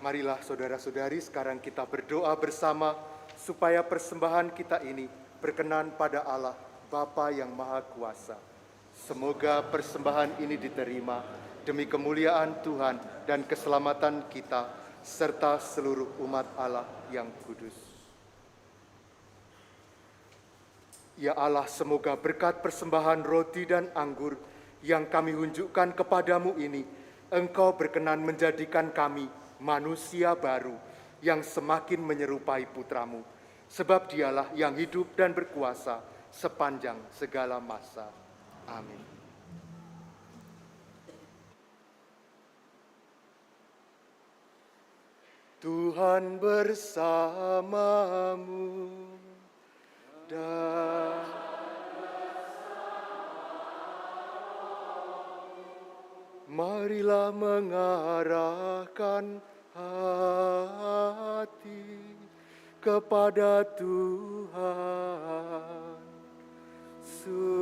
Marilah saudara-saudari, sekarang kita berdoa bersama supaya persembahan kita ini berkenan pada Allah Bapa yang Maha Kuasa. Semoga persembahan ini diterima demi kemuliaan Tuhan dan keselamatan kita serta seluruh umat Allah yang kudus. Ya Allah, semoga berkat persembahan roti dan anggur yang kami unjukkan kepadamu ini, Engkau berkenan menjadikan kami manusia baru yang semakin menyerupai putramu, sebab dialah yang hidup dan berkuasa sepanjang segala masa. Amin. Tuhan bersamamu dan marilah mengarahkan hati kepada Tuhan. Sudah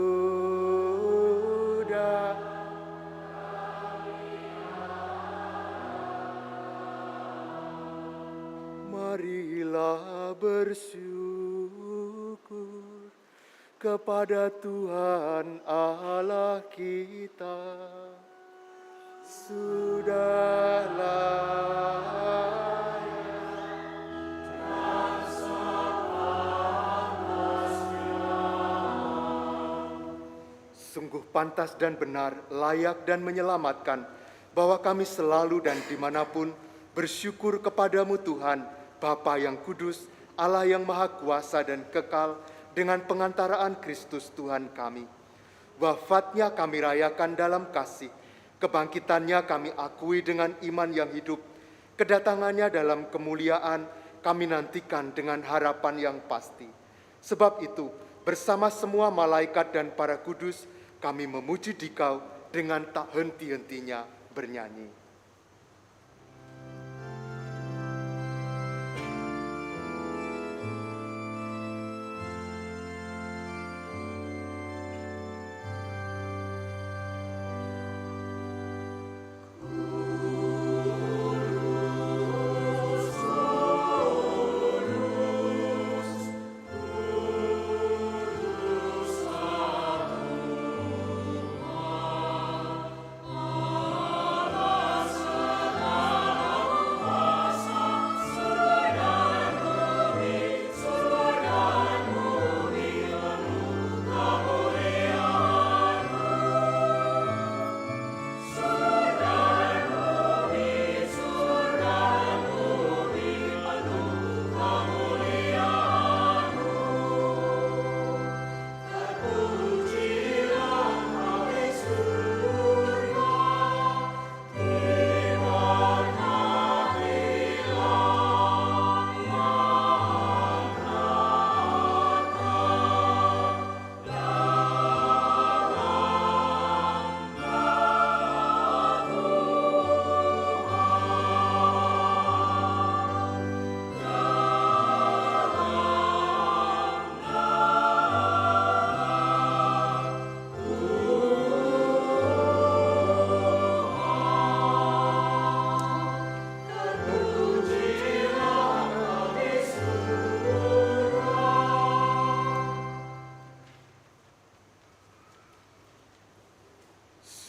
marilah bersyukur kepada Tuhan Allah kita. Sudahlah sungguh pantas dan benar, layak dan menyelamatkan, bahwa kami selalu dan dimanapun bersyukur kepadamu Tuhan, Bapa yang kudus, Allah yang maha kuasa dan kekal, dengan pengantaraan Kristus Tuhan kami. Wafatnya kami rayakan dalam kasih, kebangkitannya kami akui dengan iman yang hidup, kedatangannya dalam kemuliaan kami nantikan dengan harapan yang pasti. Sebab itu, bersama semua malaikat dan para kudus, kami memuji Dikau dengan tak henti-hentinya bernyanyi.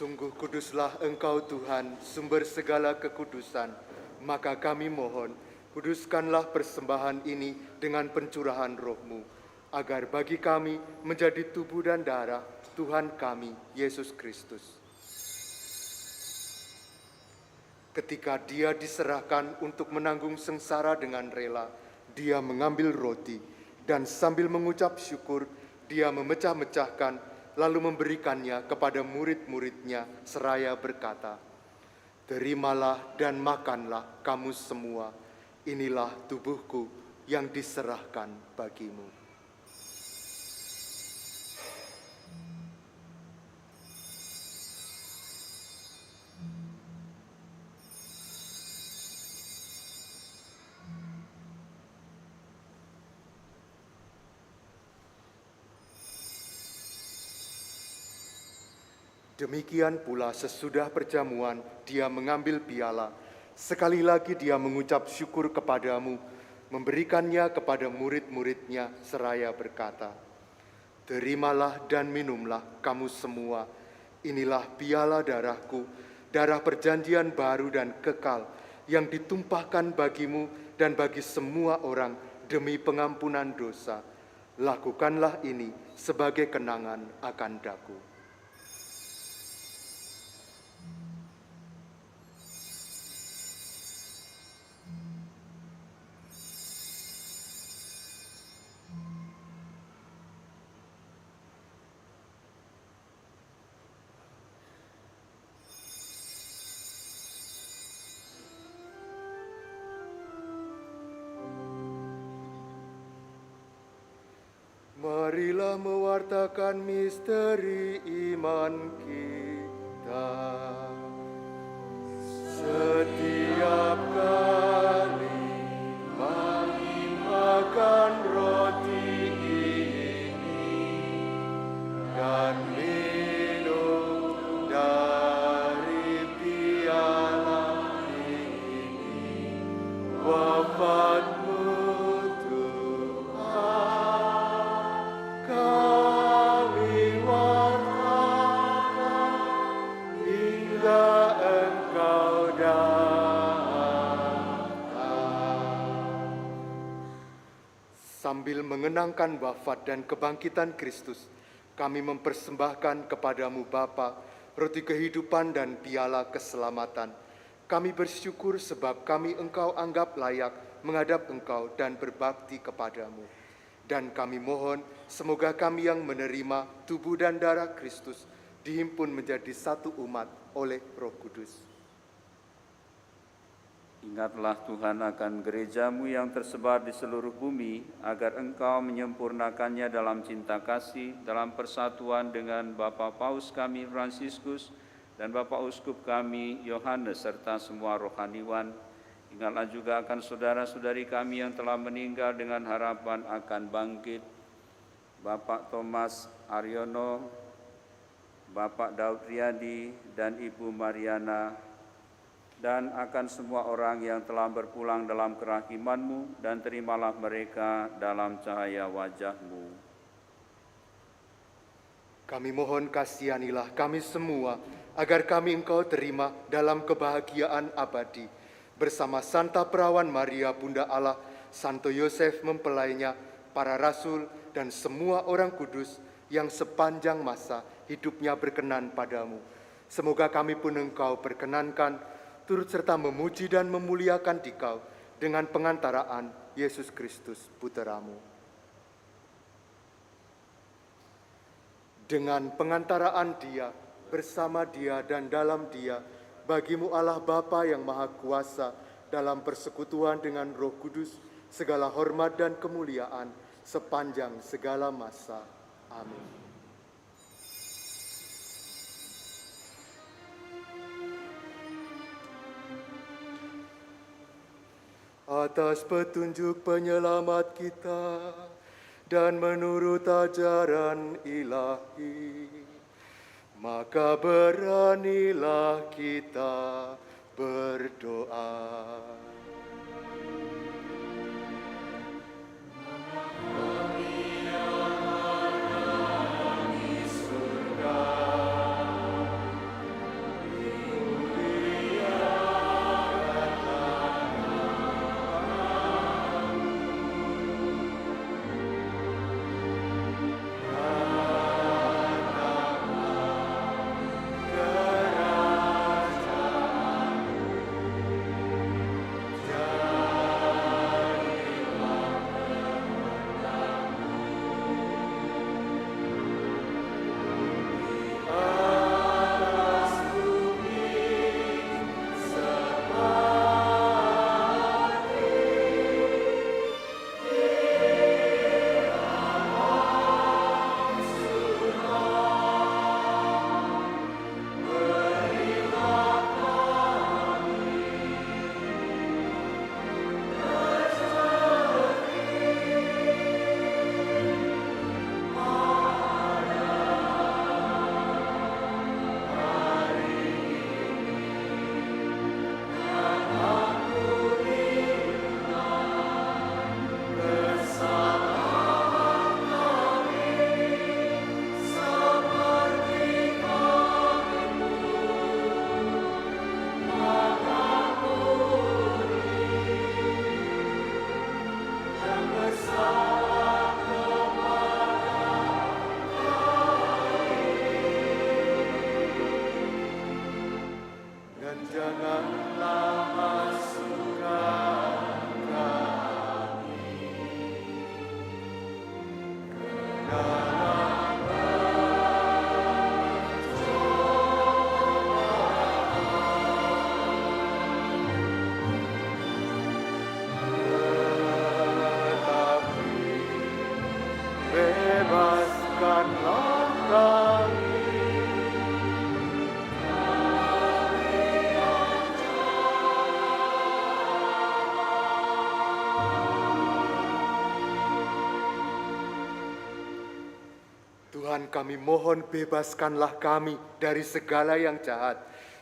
Sungguh kuduslah Engkau Tuhan, sumber segala kekudusan. Maka kami mohon, kuduskanlah persembahan ini dengan pencurahan Roh-Mu, agar bagi kami menjadi tubuh dan darah Tuhan kami, Yesus Kristus. Ketika Dia diserahkan untuk menanggung sengsara dengan rela, Dia mengambil roti dan sambil mengucap syukur, Dia memecah-mecahkan, lalu memberikannya kepada murid-muridnya seraya berkata, "Terimalah dan makanlah kamu semua, inilah tubuhku yang diserahkan bagimu." Demikian pula sesudah perjamuan, dia mengambil piala. Sekali lagi dia mengucap syukur kepadamu, memberikannya kepada murid-muridnya seraya berkata, "Terimalah dan minumlah kamu semua, inilah piala darahku, darah perjanjian baru dan kekal, yang ditumpahkan bagimu dan bagi semua orang demi pengampunan dosa. Lakukanlah ini sebagai kenangan akan daku." Marilah mewartakan misteri iman kita. Setiap kali makan roti ini dan minum dari piala ini, wafatmu kami wartakan hingga Engkau datang. Sambil mengenangkan wafat dan kebangkitan Kristus, kami mempersembahkan kepadamu Bapa, roti kehidupan dan piala keselamatan. Kami bersyukur sebab kami Engkau anggap layak menghadap Engkau dan berbakti kepadamu. Dan kami mohon, semoga kami yang menerima tubuh dan darah Kristus dihimpun menjadi satu umat oleh Roh Kudus. Ingatlah Tuhan akan gerejamu yang tersebar di seluruh bumi, agar Engkau menyempurnakannya dalam cinta kasih, dalam persatuan dengan Bapa Paus kami Fransiskus dan Bapak Uskup kami Yohanes serta semua rohaniwan. Ingatlah juga akan saudara-saudari kami yang telah meninggal dengan harapan akan bangkit, Bapak Thomas Aryono, Bapak Daud Riyadi, dan Ibu Mariana, dan akan semua orang yang telah berpulang dalam kerahiman-Mu, dan terimalah mereka dalam cahaya wajah-Mu. Kami mohon kasihanilah kami semua, agar kami Engkau terima dalam kebahagiaan abadi. Bersama Santa Perawan Maria Bunda Allah, Santo Yosef mempelainya, para rasul dan semua orang kudus yang sepanjang masa hidupnya berkenan padamu. Semoga kami pun Engkau perkenankan, turut serta memuji dan memuliakan Dikau dengan pengantaraan Yesus Kristus Putramu. Dengan pengantaraan Dia, bersama Dia dan dalam Dia, bagimu Allah Bapa yang Maha Kuasa, dalam persekutuan dengan Roh Kudus, segala hormat dan kemuliaan sepanjang segala masa. Amin. Atas petunjuk penyelamat kita dan menurut ajaran ilahi, maka beranilah kita berdoa. dan janganlah masukkan kami ke dalam tetapi bebaskanlah kami. Tuhan, kami mohon bebaskanlah kami dari segala yang jahat.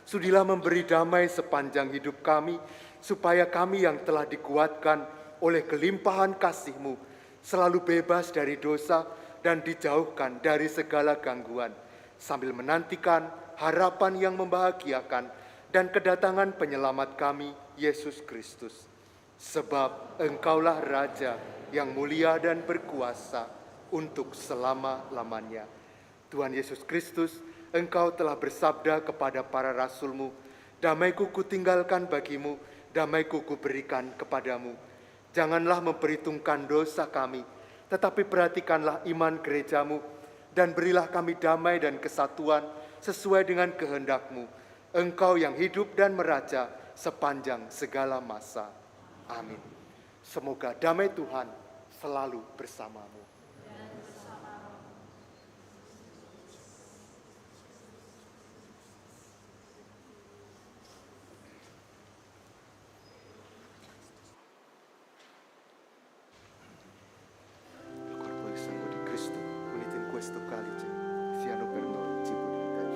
Sudilah memberi damai sepanjang hidup kami, supaya kami yang telah dikuatkan oleh kelimpahan kasih-Mu selalu bebas dari dosa dan dijauhkan dari segala gangguan, sambil menantikan harapan yang membahagiakan dan kedatangan penyelamat kami, Yesus Kristus. Sebab Engkaulah Raja yang mulia dan berkuasa untuk selama-lamanya. Tuhan Yesus Kristus, Engkau telah bersabda kepada para rasul-Mu, damai-Ku kutinggalkan bagimu, damai-Ku kuberikan kepadamu. Janganlah memperhitungkan dosa kami, tetapi perhatikanlah iman gereja-Mu, dan berilah kami damai dan kesatuan sesuai dengan kehendak-Mu. Engkau yang hidup dan meraja sepanjang segala masa. Amin. Semoga damai Tuhan selalu bersamamu. Questo calice siano per noi cibo di vita.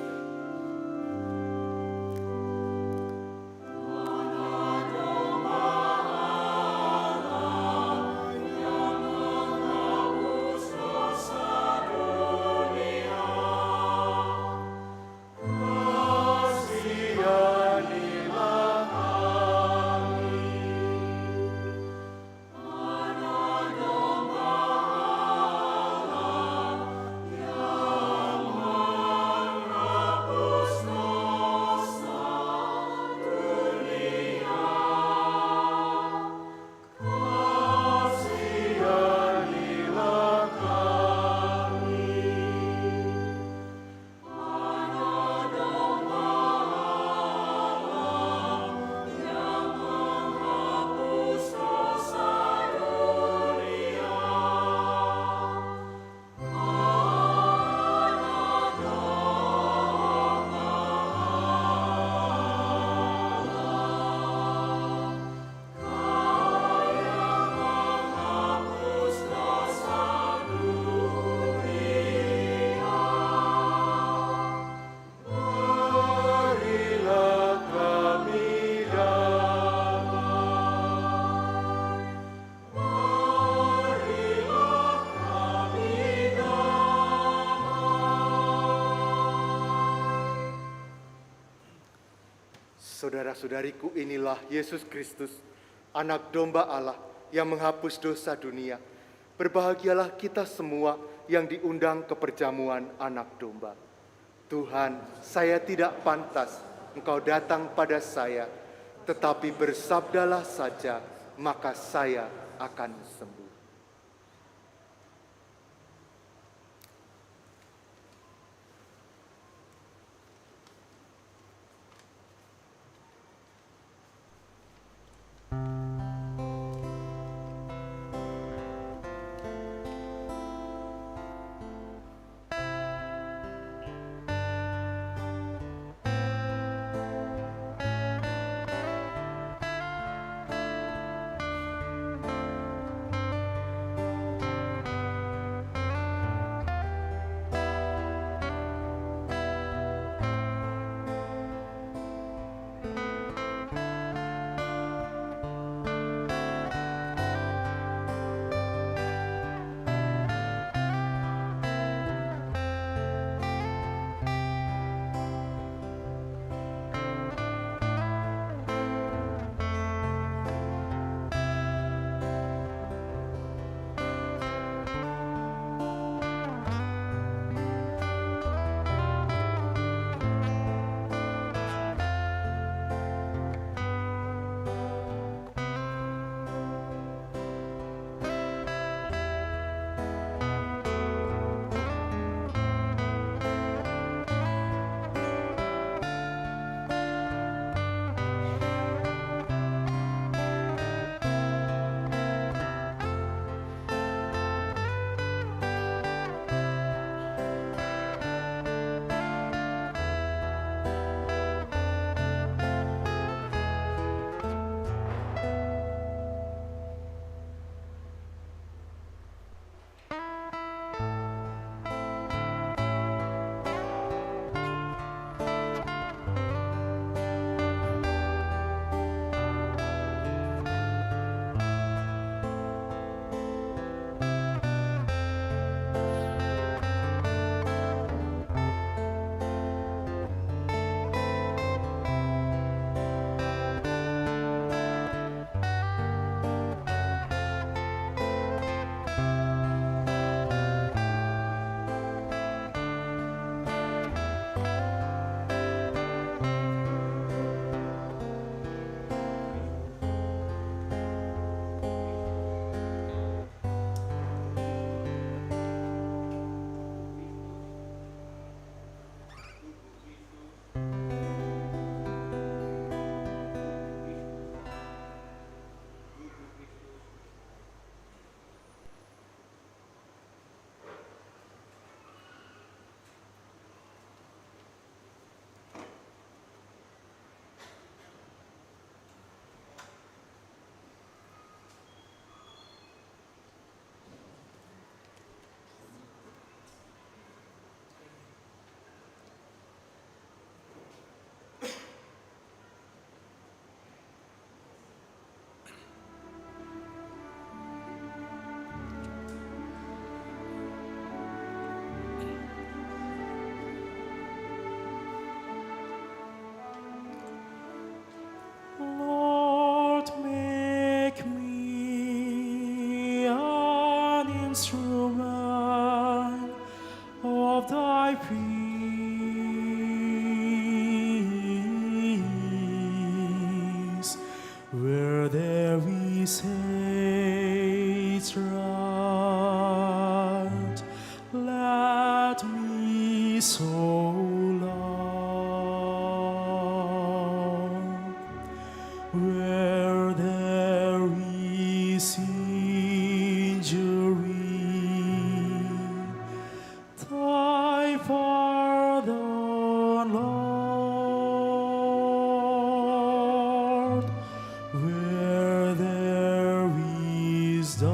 Saudara-saudariku, inilah Yesus Kristus, Anak Domba Allah yang menghapus dosa dunia. Berbahagialah kita semua yang diundang ke perjamuan Anak Domba. Tuhan, saya tidak pantas Engkau datang pada saya, tetapi bersabdalah saja, maka saya akan sembuh. Where there is hatred, let me sow love. Where there is injury, thy pardon, Lord. Where there is doubt,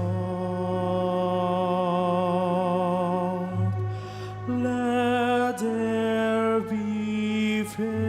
let there be faith.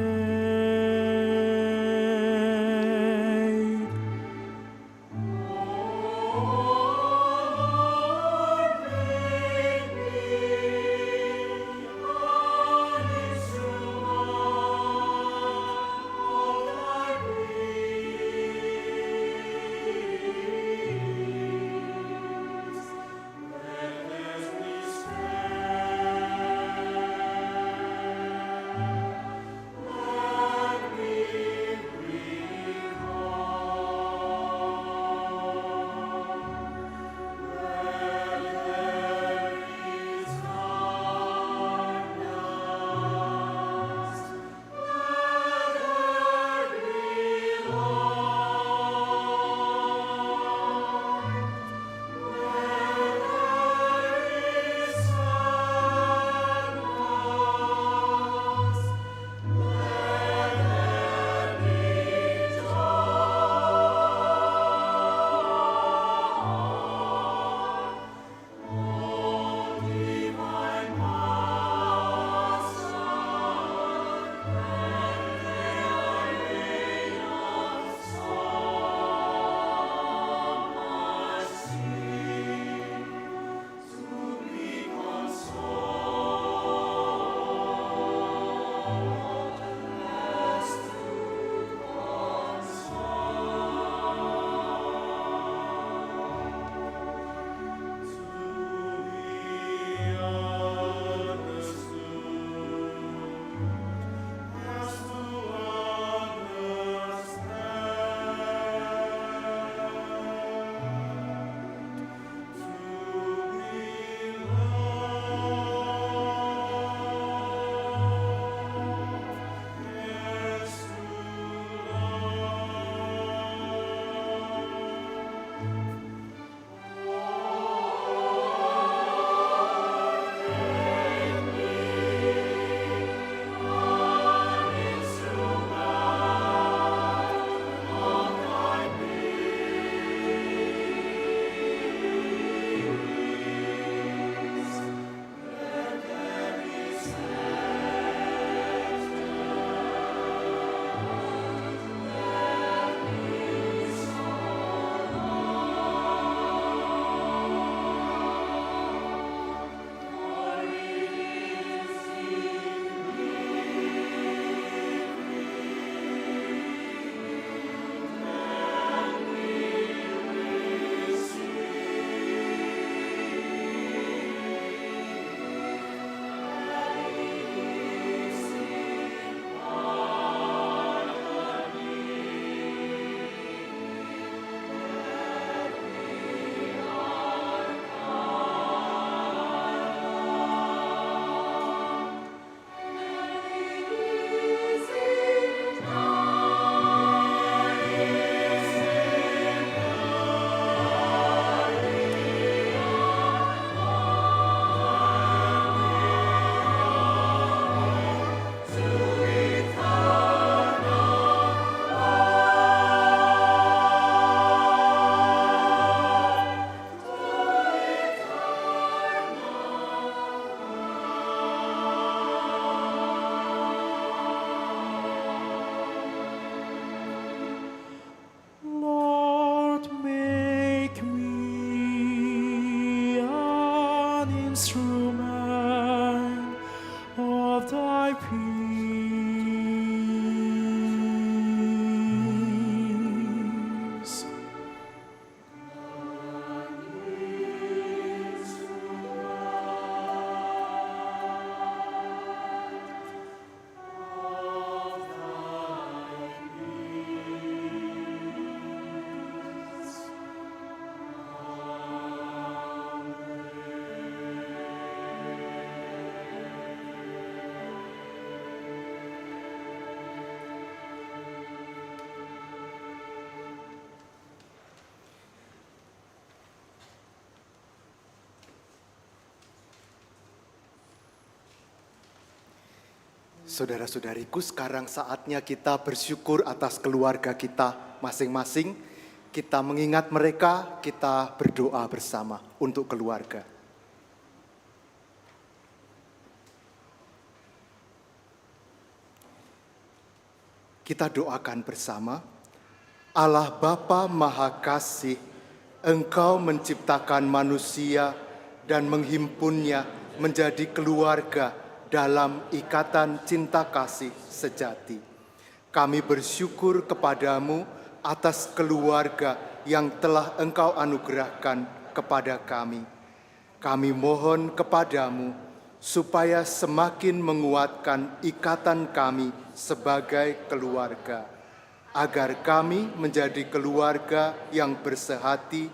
Saudara-saudariku, sekarang saatnya kita bersyukur atas keluarga kita masing-masing. Kita mengingat mereka, kita berdoa bersama untuk keluarga. Kita doakan bersama. Allah Bapa Maha Kasih, Engkau menciptakan manusia dan menghimpunnya menjadi keluarga dalam ikatan cinta kasih sejati. Kami bersyukur kepadamu atas keluarga yang telah Engkau anugerahkan kepada kami. Kami mohon kepadamu supaya semakin menguatkan ikatan kami sebagai keluarga, agar kami menjadi keluarga yang bersehati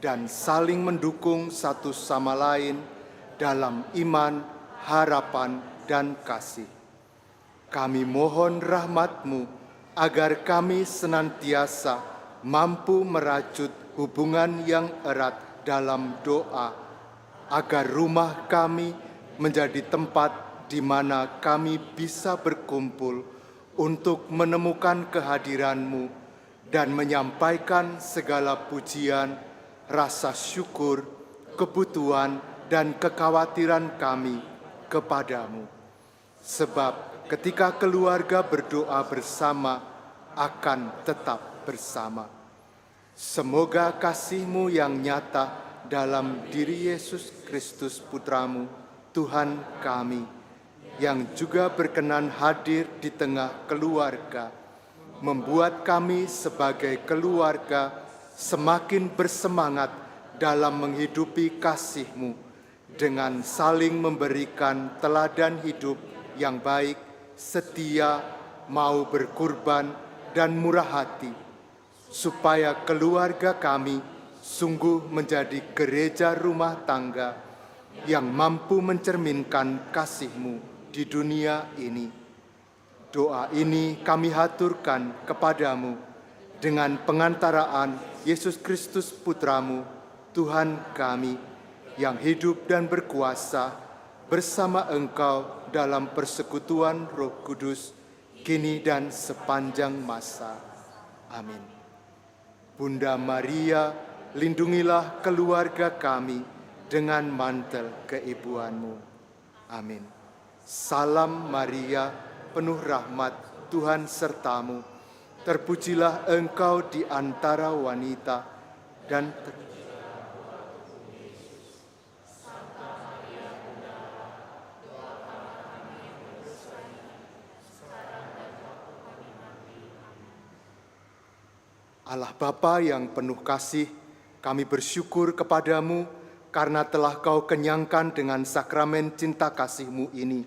dan saling mendukung satu sama lain dalam iman, harapan, dan kasih. Kami mohon rahmat-Mu agar kami senantiasa mampu merajut hubungan yang erat dalam doa, agar rumah kami menjadi tempat di mana kami bisa berkumpul untuk menemukan kehadiran-Mu dan menyampaikan segala pujian, rasa syukur, kebutuhan, dan kekhawatiran kami kepadamu. Sebab ketika keluarga berdoa bersama, akan tetap bersama. Semoga kasih-Mu yang nyata dalam diri Yesus Kristus Putra-Mu, Tuhan kami, yang juga berkenan hadir di tengah keluarga, membuat kami sebagai keluarga semakin bersemangat dalam menghidupi kasih-Mu, dengan saling memberikan teladan hidup yang baik, setia, mau berkorban, dan murah hati, supaya keluarga kami sungguh menjadi gereja rumah tangga yang mampu mencerminkan kasih-Mu di dunia ini. Doa ini kami haturkan kepadamu dengan pengantaraan Yesus Kristus Putra-Mu, Tuhan kami, yang hidup dan berkuasa bersama Engkau dalam persekutuan Roh Kudus, kini dan sepanjang masa. Amin. Bunda Maria, lindungilah keluarga kami dengan mantel keibuan-Mu. Amin. Salam Maria, penuh rahmat, Tuhan sertamu. Terpujilah Engkau di antara wanita, dan Allah Bapa yang penuh kasih, kami bersyukur kepadamu karena telah Kau kenyangkan dengan sakramen cinta kasih-Mu ini.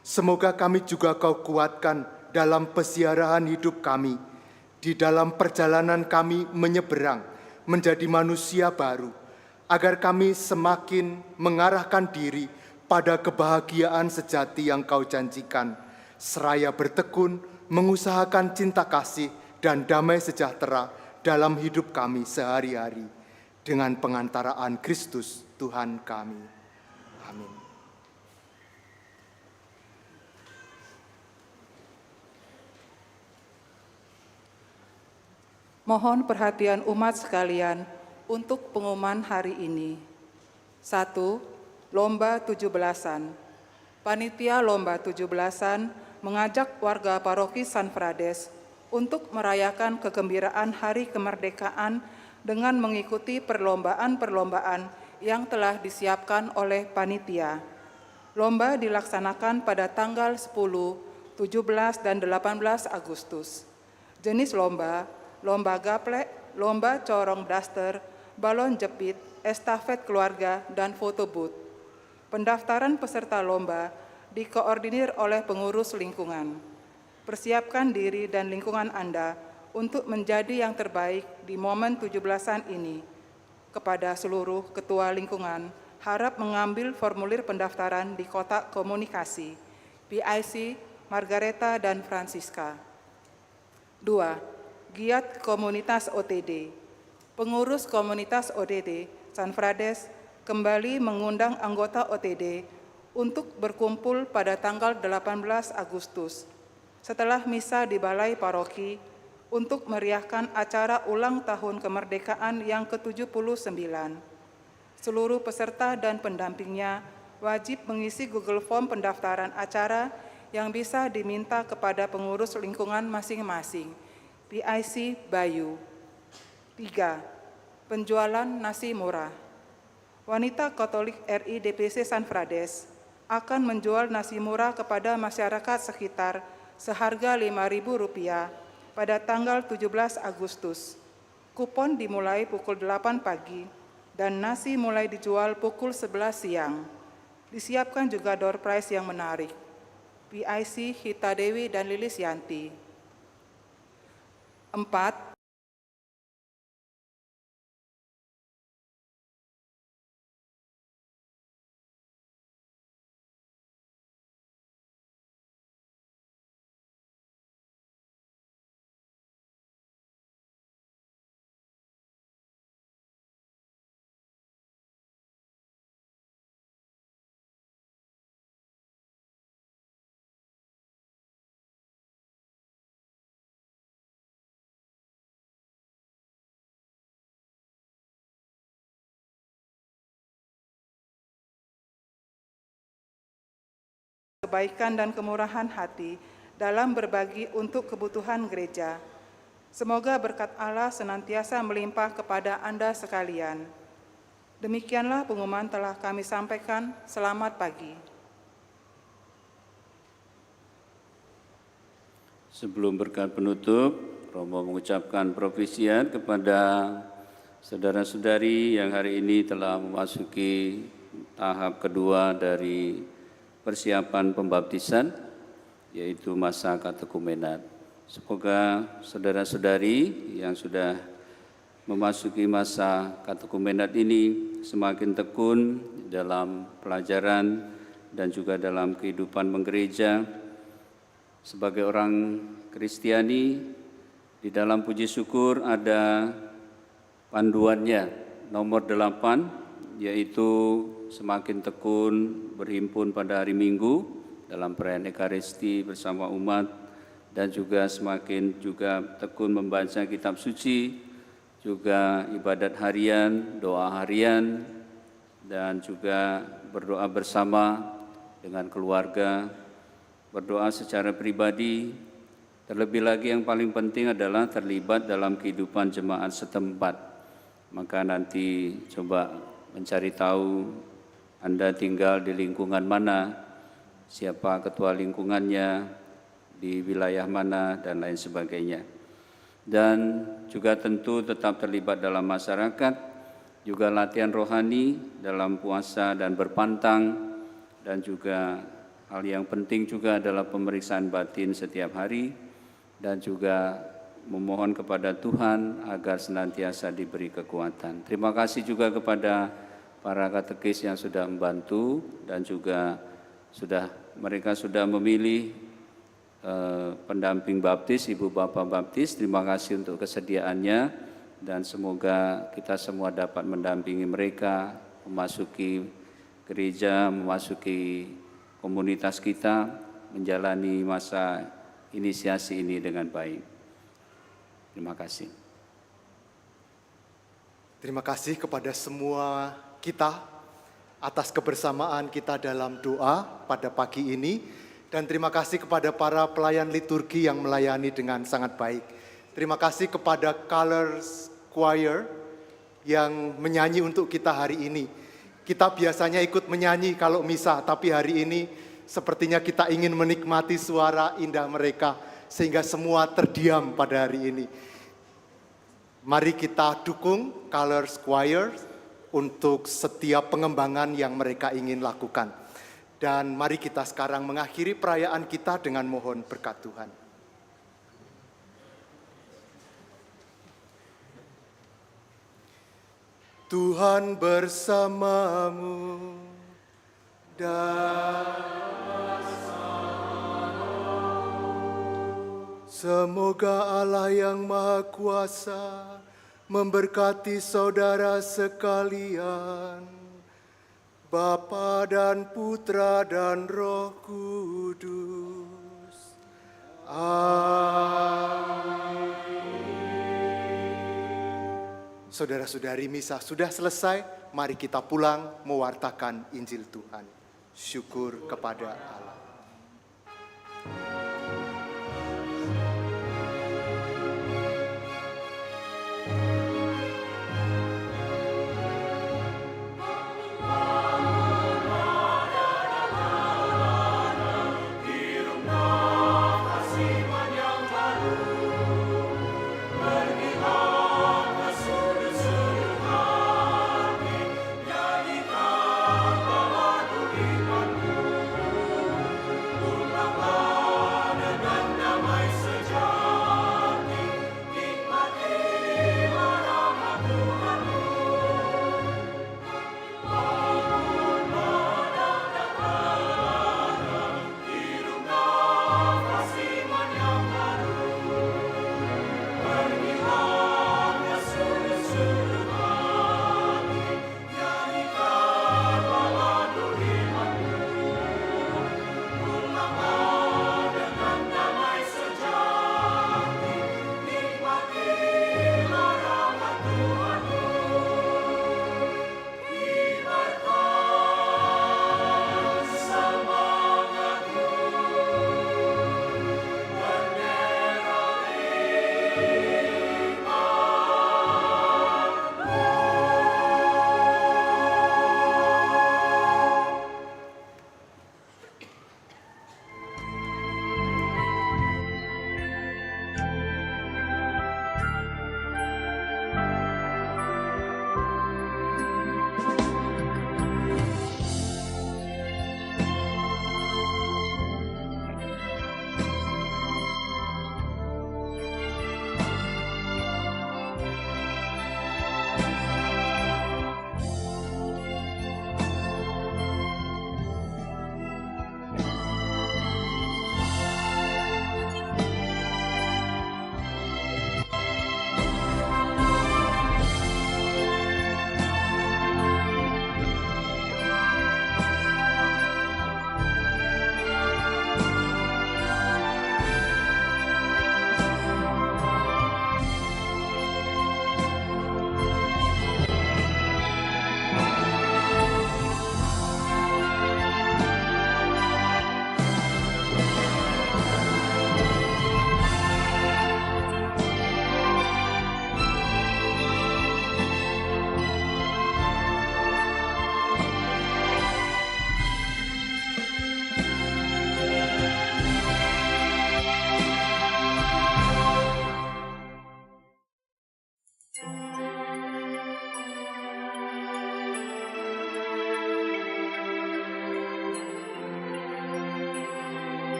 Semoga kami juga Kau kuatkan dalam pesiaraan hidup kami, di dalam perjalanan kami menyeberang menjadi manusia baru, agar kami semakin mengarahkan diri pada kebahagiaan sejati yang Kau janjikan, seraya bertekun mengusahakan cinta kasih dan damai sejahtera dalam hidup kami sehari-hari, dengan pengantaraan Kristus Tuhan kami. Amin. Mohon perhatian umat sekalian untuk pengumuman hari ini. 1. Lomba 17-an. Panitia Lomba 17-an mengajak warga paroki San Frades untuk merayakan kegembiraan Hari Kemerdekaan dengan mengikuti perlombaan-perlombaan yang telah disiapkan oleh panitia. Lomba dilaksanakan pada tanggal 10, 17, dan 18 Agustus. Jenis lomba, lomba gaplek, lomba corong daster, balon jepit, estafet keluarga, dan foto booth. Pendaftaran peserta lomba dikoordinir oleh pengurus lingkungan. Persiapkan diri dan lingkungan Anda untuk menjadi yang terbaik di momen 17-an ini. Kepada seluruh ketua lingkungan, harap mengambil formulir pendaftaran di kotak komunikasi, PIC, Margareta, dan Francisca. 2. Giat Komunitas OTD. Pengurus Komunitas OTD San Frades kembali mengundang anggota OTD untuk berkumpul pada tanggal 18 Agustus setelah misa di Balai Paroki untuk meriahkan acara ulang tahun kemerdekaan yang ke-79. Seluruh peserta dan pendampingnya wajib mengisi Google Form pendaftaran acara yang bisa diminta kepada pengurus lingkungan masing-masing. PIC Bayu. 3. Penjualan nasi murah. Wanita Katolik RI DPC San Frades akan menjual nasi murah kepada masyarakat sekitar seharga Rp5.000 pada tanggal 17 Agustus. Kupon dimulai pukul 8 pagi dan nasi mulai dijual pukul 11 siang. Disiapkan juga door prize yang menarik. PIC Hita Dewi dan Lilis Yanti. 4. Kebaikan dan kemurahan hati dalam berbagi untuk kebutuhan gereja. Semoga berkat Allah senantiasa melimpah kepada Anda sekalian. Demikianlah pengumuman telah kami sampaikan. Selamat pagi. Sebelum berkat penutup, Romo mengucapkan propisian kepada saudara-saudari yang hari ini telah memasuki tahap kedua dari persiapan pembaptisan, yaitu masa katekumenat. Semoga saudara-saudari yang sudah memasuki masa katekumenat ini semakin tekun dalam pelajaran dan juga dalam kehidupan menggereja. Sebagai orang Kristiani, di dalam puji syukur ada panduannya, nomor 8, yaitu semakin tekun berhimpun pada hari Minggu dalam perayaan Ekaristi bersama umat, dan juga semakin juga tekun membaca kitab suci, juga ibadat harian, doa harian, dan juga berdoa bersama dengan keluarga, berdoa secara pribadi. Terlebih lagi yang paling penting adalah terlibat dalam kehidupan jemaat setempat. Maka nanti coba mencari tahu Anda tinggal di lingkungan mana, siapa ketua lingkungannya, di wilayah mana, dan lain sebagainya. Dan juga tentu tetap terlibat dalam masyarakat, juga latihan rohani dalam puasa dan berpantang, dan juga hal yang penting juga adalah pemeriksaan batin setiap hari, dan juga memohon kepada Tuhan agar senantiasa diberi kekuatan. Terima kasih juga kepada para katekis yang sudah membantu, dan juga mereka sudah memilih pendamping baptis, Ibu Bapak Baptis. Terima kasih untuk kesediaannya, dan semoga kita semua dapat mendampingi mereka memasuki gereja, memasuki komunitas kita, menjalani masa inisiasi ini dengan baik. Terima kasih. Terima kasih kepada semua kita atas kebersamaan kita dalam doa pada pagi ini, dan terima kasih kepada para pelayan liturgi yang melayani dengan sangat baik. Terima kasih kepada Colors Choir yang menyanyi untuk kita hari ini. Kita biasanya ikut menyanyi kalau misa, tapi hari ini sepertinya kita ingin menikmati suara indah mereka, sehingga semua terdiam pada hari ini. Mari kita dukung Colors Choir untuk setiap pengembangan yang mereka ingin lakukan. Dan mari kita sekarang mengakhiri perayaan kita dengan mohon berkat Tuhan. Tuhan bersamamu dan semoga Allah yang Maha Kuasa memberkati saudara sekalian, Bapa dan Putra dan Roh Kudus. Amin. Saudara-saudari, misa sudah selesai. Mari kita pulang mewartakan Injil Tuhan. Syukur kepada Allah.